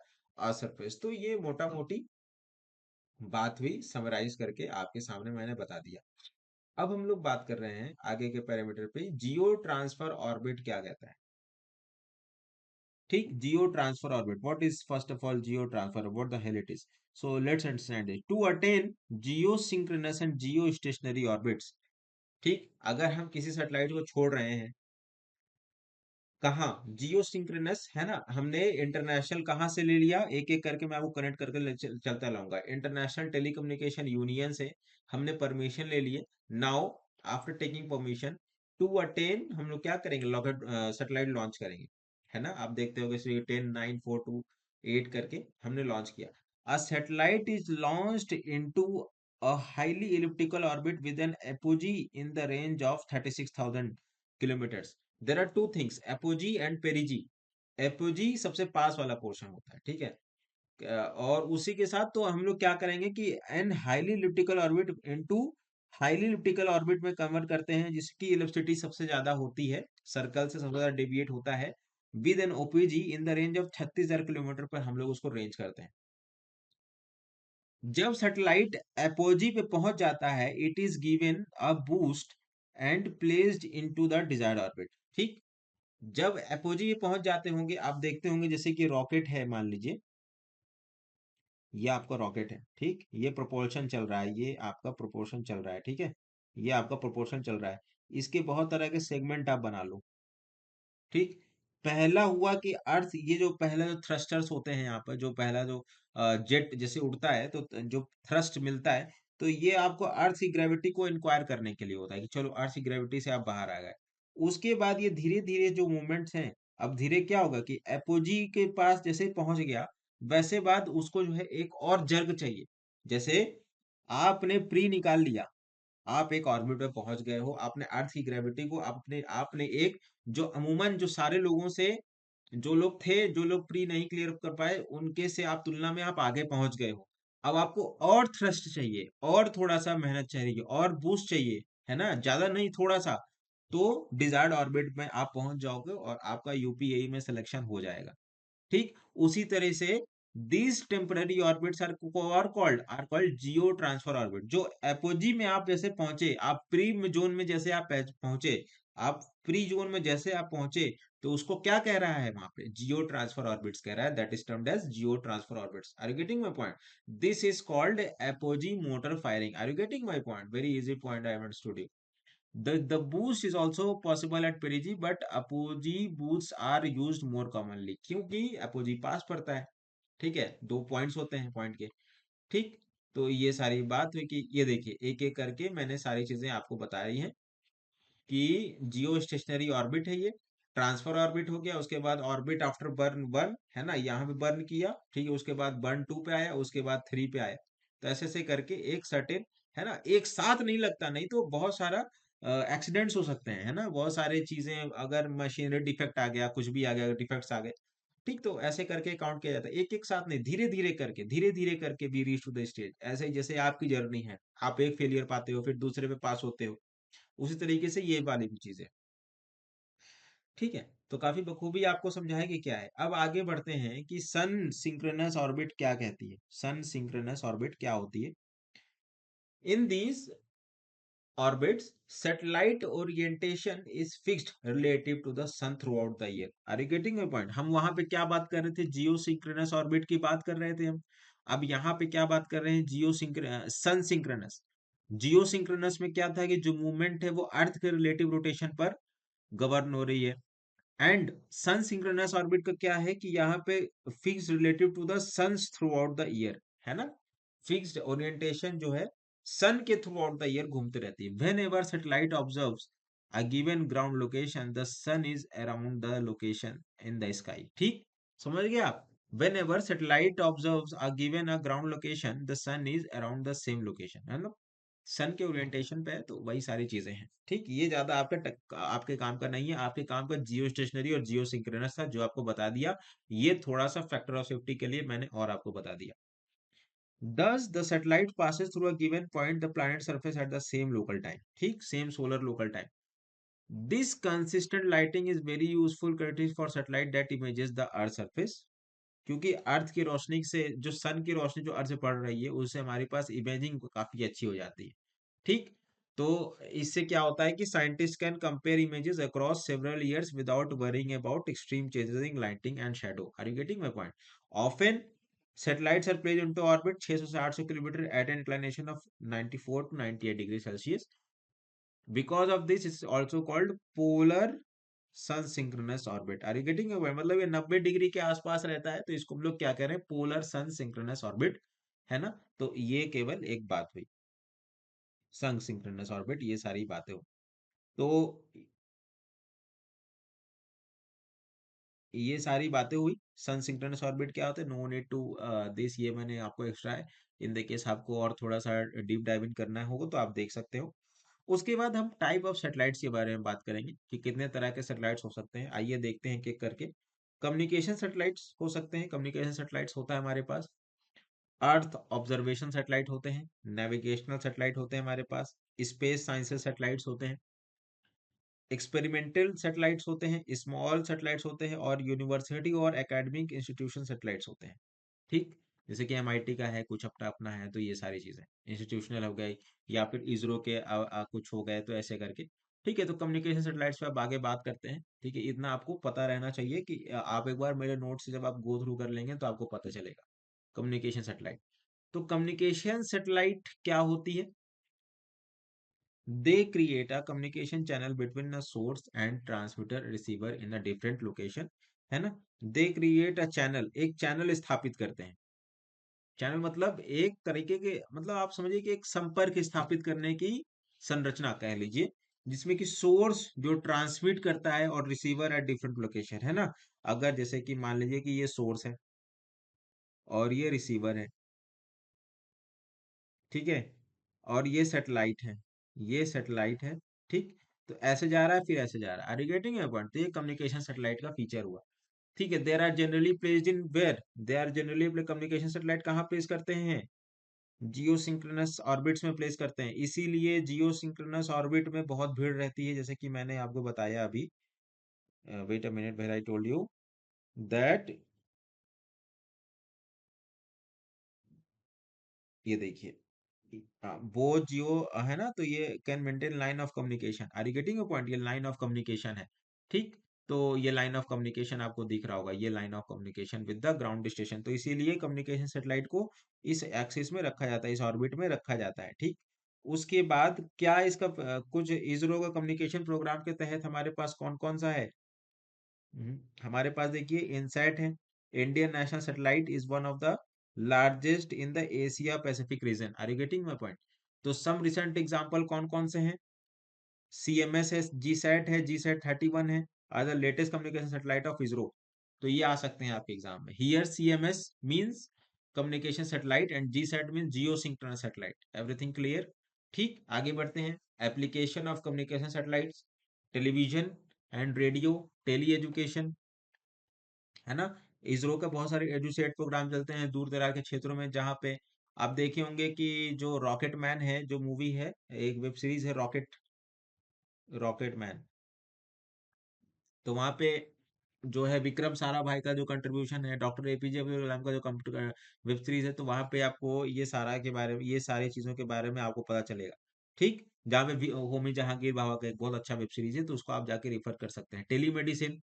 Speaker 1: surface. तो ये मोटा मोटी बात हुई, समराइज करके आपके सामने मैंने बता दिया। अब हम लोग बात कर रहे हैं आगे के पैरामीटर पे, जियो ट्रांसफर ऑर्बिट क्या कहता है। ठीक। Geo transfer orbit, what is first of all geo transfer, what the hell it is. So let's understand it. To attain geosynchronous and geostationary orbits. ठीक। अगर हम किसी सैटेलाइट को छोड़ रहे हैं, कहाँ? जियो सिंक्रोनस, है ना? हमने इंटरनेशनल कहाँ से ले लिया, एक एक करके मैं आपको कनेक्ट करके चलता लाऊंगा। इंटरनेशनल टेलीकम्युनिकेशन यूनियन से हमने परमिशन ले लिए। Now after taking permission to attain, हम लोग क्या करेंगे? लॉकेट सैटेलाइट लॉन्च करेंगे, है ना? आप देखते हो 10 9 4 2 8 करके हमने लॉन्च किया। अ satellite is launched into a highly elliptical orbit with an apogee in the range of 36,000 kilometers. There are two things, apogee and perigee. Apogee सबसे पास वाला पोर्शन होता है, ठीक है। और उसी के साथ तो हम लोग क्या करेंगे कि an highly elliptical orbit into highly elliptical orbit में कन्वर्ट करते हैं जिसकी इलिप्सिटी सबसे ज्यादा होती है, सर्कल से सबसे ज्यादा डेविएट होता है, with an apogee in the range of 36,000 kilometre पर हम लोग उसको रेंज करते हैं। जब सैटेलाइट एपोजी पे पहुंच जाता है, it is given a boost and placed into the desired orbit. ठीक, जब एपोजी पे पहुंच जाते होंगे, आप देखते होंगे जैसे कि रॉकेट है, मान लीजिए ये आपका रॉकेट है, ठीक, ये प्रोपोल्शन चल रहा है, ये आपका प्रोपोर्शन चल रहा है, ठीक है, ये आपका प्रोपोर्शन चल रहा है। इसके बहुत तरह के सेगमेंट आप बना लो, ठीक। पहला हुआ कि अर्थ, ये जो पहला जो थ्रस्टर्स होते हैं यहाँ पर, जो पहला जो जेट जैसे उड़ता है तो जो थ्रस्ट मिलता है, तो ये आपको अर्थ की ग्रेविटी को इंक्वायर करने के लिए होता है कि चलो अर्थ की ग्रेविटी से आप बाहर आ गए। उसके बाद ये धीरे धीरे जो मूवमेंट्स हैं, अब धीरे क्या होगा कि एपोजी के पास जैसे पहुंच गया, वैसे बाद उसको जो है एक और जर्ग चाहिए। जैसे आपने प्री निकाल लिया, आप एक ऑर्बिट पे पहुंच गए हो, आपने अर्थ की ग्रेविटी को आपने आपने एक, जो अमूमन जो सारे लोगों से, जो लोग थे, जो लोग प्री नहीं क्लियर कर पाए, उनके से आप तुलना में आप आगे पहुंच गए हो। अब आपको और थ्रस्ट चाहिए, और थोड़ा सा मेहनत चाहिए, और बूस्ट चाहिए, है ना, ज्यादा नहीं, थोड़ा सा। तो डिजायर्ड ऑर्बिट में आप पहुंच जाओगे और आपका यूपीएई में सिलेक्शन हो जाएगा। ठीक, उसी तरह से these temporary orbits are called Jio transfer orbit. जो एपोजी में आप जैसे पहुंचे, आप प्री जोन में जैसे आप पहुंचे, आप प्री जोन में जैसे आप पहुंचे, तो उसको क्या कह रहा है वहां पे, जियो ट्रांसफर ऑर्बिट्स कह रहा है, that is termed as geo transfer orbits. Are you getting my point? This is called apogee motor firing. Are you getting my point? Very easy point I have studio. The boost is also possible at perigee, but apogee boosts are used more commonly, क्योंकि apogee पास पड़ता है। ठीक है, दो points होते हैं point के। ठीक, तो ये सारी बात हुई कि ये देखिए एक एक करके मैंने सारी चीजें आपको बताई हैं कि जियो स्टेशनरी ऑर्बिट है ये, ट्रांसफर ऑर्बिट हो गया, उसके बाद ऑर्बिट आफ्टर बर्न वन, है ना, यहाँ पे बर्न किया, ठीक है, उसके बाद बर्न टू पे आया, उसके बाद थ्री पे आया। तो ऐसे ऐसे करके एक सर्टेन, है ना, एक साथ नहीं लगता, नहीं तो बहुत सारा एक्सीडेंट्स हो सकते हैं, है ना, बहुत सारी चीजें, अगर मशीनरी डिफेक्ट आ गया, कुछ भी आ गया, डिफेक्ट्स आ गए, ठीक, तो ऐसे करके काउंट किया जाता है, एक एक साथ नहीं, धीरे धीरे करके be reach to the stage. ऐसे ही जैसे आपकी जर्नी है, आप एक फेलियर पाते हो, फिर दूसरे पे पास होते हो, उसी तरीके से ये वाली भी चीजें, ठीक है। तो काफी बखूबी आपको समझाया कि क्या है। अब आगे बढ़ते हैं कि सन सिंक्रोनस ऑर्बिट क्या कहती है, सन सिंक्रोनस ऑर्बिट क्या होती है। In these orbits, satellite orientation is fixed relative to the sun throughout the year. Are you getting my point? हम वहां पे क्या बात कर रहे थे, जियो सिंक्रोनस ऑर्बिट की बात कर रहे थे हम। अब यहाँ पे क्या बात कर रहे हैं, सन सिंक्रोनस। जियो सिंक्रोनस में क्या था कि जो मूवमेंट है वो अर्थ के रिलेटिव रोटेशन पर गवर्न हो रही है। एंड सन सिंक्रोनस ऑर्बिट का क्या है कि यहाँ पे fix relative to the suns throughout the year, है ना, फिक्स्ड ओरिएंटेशन जो है सन के थ्रू आउट द ईयर घूमते रहती है। Whenever satellite observes a given ground location, the sun is around the location in the sky. ठीक, समझ गए आप? Whenever satellite observes a given a ground location, the sun is around the same location, है ना, सन के orientation पे है, तो वही सारी चीजें हैं। ठीक, ये ज्यादा आपके काम का नहीं है, आपके काम का जियो स्टेशनरी और जियो सिंक्रोनस था, जो आपको बता दिया। ये थोड़ा सा फैक्टर ऑफ सेफ्टी के लिए मैंने और आपको बता दिया। Thus the satellite passes through a given point the planet surface at the same local time, ठीक, same solar local time. This consistent lighting is very useful criteria for satellite that images the earth surface, क्योंकि अर्थ की रोशनी से, जो सन की रोशनी जो अर्थ से पड़ रही है, उससे हमारे पास इमेजिंग काफी अच्छी हो जाती है। ठीक, तो इससे क्या होता है कि scientist can compare images across several years without worrying about extreme changes in lighting and shadow. Are you getting my point? Often satellites are placed into orbit 600 से 800 kilometre at an inclination of 94 to 98 degree celsius. because of this it's also called polar sun synchronous orbit। are you getting away? मतलब ये 90 degree के आसपास रहता है, तो इसको हम लोग क्या कह रहे हैं, पोलर सन सिंक्रोनस ऑर्बिट, है ना। तो ये केवल एक बात हुई, सन सिंक्रोनस ऑर्बिट, ये सारी बातें हो। तो ये सारी बातें हुई, सन सिंक्रोनस ऑर्बिट क्या होता है, नो नीड टू दिस, ये मैंने आपको एक्स्ट्रा है। इन द केस आपको और थोड़ा सा डीप डाइविंग करना होगा तो आप देख सकते हो। उसके बाद हम टाइप ऑफ सैटेलाइट्स के बारे में बात करेंगे कि कितने तरह के सैटेलाइट्स हो सकते हैं। आइए देखते हैं एक एक करके। कम्युनिकेशन सैटेलाइट्स हो सकते हैं, कम्युनिकेशन सैटेलाइट्स होता है हमारे पास। अर्थ ऑब्जर्वेशन सैटेलाइट होते हैं, नेविगेशनल सैटेलाइट होते हैं हमारे पास, स्पेस साइंसेस सैटेलाइट्स होते हैं, एक्सपेरिमेंटल सैटेलाइट्स होते हैं, स्मॉल सैटेलाइट्स होते हैं, और यूनिवर्सिटी और एकेडमिक इंस्टीट्यूशन सैटेलाइट्स होते हैं। ठीक, जैसे कि एमआईटी का है, कुछ अपना अपना है, तो ये सारी चीजें इंस्टीट्यूशनल हो गई, या फिर इसरो के कुछ हो गए, तो ऐसे करके। ठीक है, तो कम्युनिकेशन सैटेलाइट्स पे आप आगे बात करते हैं। ठीक है, इतना आपको पता रहना चाहिए कि आप एक बार मेरे नोट्स जब आप गो थ्रू कर लेंगे तो आपको पता चलेगा कम्युनिकेशन सैटेलाइट। तो कम्युनिकेशन सैटेलाइट क्या होती है? They create a communication channel between a source and transmitter receiver in a different location, है ना? They create a channel, एक चैनल स्थापित करते हैं। चैनल मतलब एक तरीके के, मतलब आप समझिए कि एक संपर्क स्थापित करने की संरचना कह लीजिए, जिसमें कि सोर्स जो ट्रांसमिट करता है और रिसीवर एट डिफरेंट लोकेशन, है ना? अगर जैसे कि मान लीजिए कि ये सोर्स है और ये रिसीवर है, ठीक है, और ये सैटेलाइट है, ये सैटेलाइट है, ठीक। तो ऐसे जा रहा है, फिर ऐसे जा रहा है, are you getting your point? तो ये कम्युनिकेशन सैटेलाइट का फीचर हुआ। ठीक है, there are generally placed in where, they are generally communication satellite कहाँ प्लेस करते हैं? जियो सिंक्रोनस ऑर्बिट्स में प्लेस करते हैं, इसीलिए जियो सिंक्रोनस ऑर्बिट में बहुत भीड़ रहती है, जैसे कि मैंने आपको बताया अभी। Wait a minute, where I told you that, ये देखिए, वो जियो है ना, तो ये can maintain line of communication, are you getting a point? ये लाइन ऑफ कम्युनिकेशन है, ठीक। तो ये लाइन ऑफ कम्युनिकेशन आपको दिख रहा होगा, ये line of communication with the ground station, तो इसीलिए कम्युनिकेशन सैटेलाइट को इस एक्सिस में रखा जाता है, इस ऑर्बिट में रखा जाता है, ठीक। उसके बाद क्या इसका कुछ इसरो का कम्युनिकेशन प्रोग्राम के तहत हमारे पास कौन कौन सा है? हमारे पास देखिए इनसैट है, Indian national satellite is one of the largest in the Asia Pacific region, are you getting my point? तो सम रिसेंट एग्जांपल कौन कौन से हैं? सीएमएस है, जी सैट है, जी सैट 31 है, are the latest communication satellite of ISRO. तो ये आ सकते हैं आपके एग्जाम में। Here CMS means communication satellite and GSAT means geosynchronous satellite, everything clear? ठीक, आगे बढ़ते हैं। Application of communication satellites, television and radio, tele education, है ना? इसरो के बहुत सारे एडुसेट प्रोग्राम चलते हैं दूर दराज के क्षेत्रों में, जहाँ पे आप देखे होंगे कि जो रॉकेट मैन है, जो मूवी है, एक वेब सीरीज है रॉकेट, रॉकेट मैन, तो वहां पे जो है विक्रम साराभाई का जो कंट्रीब्यूशन है, डॉक्टर एपीजे अब्दुल कलाम का जो वेब सीरीज है, तो वहां पे आपको ये सारा के बारे में, ये सारी चीजों के बारे में आपको पता चलेगा, ठीक। जहाँ पे होमी जहांगीर बाबा का एक बहुत अच्छा वेब सीरीज है, तो उसको आप जाके रेफर कर सकते हैं। टेलीमेडिसिन,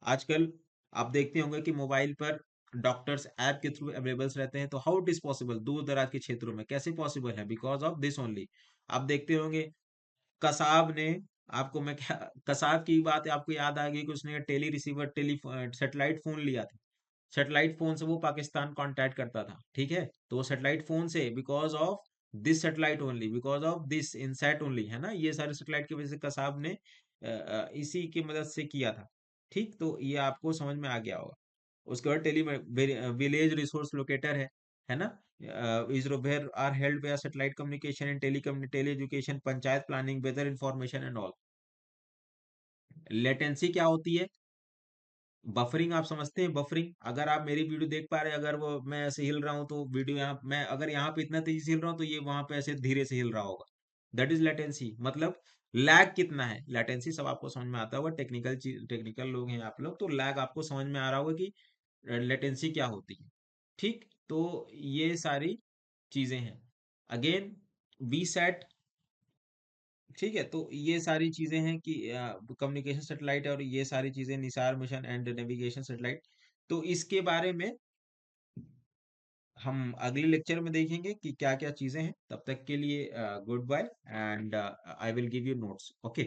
Speaker 1: आजकल आप देखते होंगे कि मोबाइल पर डॉक्टर्स ऐप के थ्रू अवेलेबल रहते हैं, तो हाउ इट इज पॉसिबल? दूर दराज के क्षेत्रों में कैसे पॉसिबल है? Because of this only. आप देखते होंगे कसाब ने, आपको मैं क्या, कसाब की बात आपको याद आ गई कि उसने tele receiver, tele satellite phone लिया था। सेटेलाइट फोन से वो पाकिस्तान कांटेक्ट करता था, ठीक है। तो वो सेटेलाइट फोन से, because of this satellite only, because of this INSAT only, है ना, ये सारे सेटेलाइट की वजह से कसाब ने इसी की मदद से किया था, ठीक। तो ये आपको समझ में आ गया होगा। उसके बाद टेली विलेज रिसोर्स लोकेटर है ना? ISRO where are held by satellite communication and tele education, panchayat planning, weather information and all. Latency क्या होती है? बफरिंग आप समझते हैं? बफरिंग, अगर आप मेरी वीडियो देख पा रहे हैं, अगर वो मैं ऐसे हिल रहा हूँ, तो वीडियो यहाँ, मैं अगर यहाँ पे इतना तेजी से हिल रहा हूँ, तो ये वहां पे ऐसे धीरे से हिल रहा होगा, दैट इज लेटेंसी। मतलब लैग कितना है, लेटेंसी सब आपको समझ में आता होगा, टेक्निकल चीज, टेक्निकल लोग हैं आप लोग, तो लैग आपको समझ में आ रहा होगा कि लेटेंसी क्या होती है, ठीक। तो ये सारी चीजें हैं। अगेन वी सेट, ठीक है। तो ये सारी चीजें हैं कि कम्युनिकेशन सैटेलाइट और ये सारी चीजें, Nisar mission and navigation satellite, तो इसके बारे में हम अगले लेक्चर में देखेंगे कि क्या क्या चीजें हैं। तब तक के लिए good bye, and I will give you notes, okay.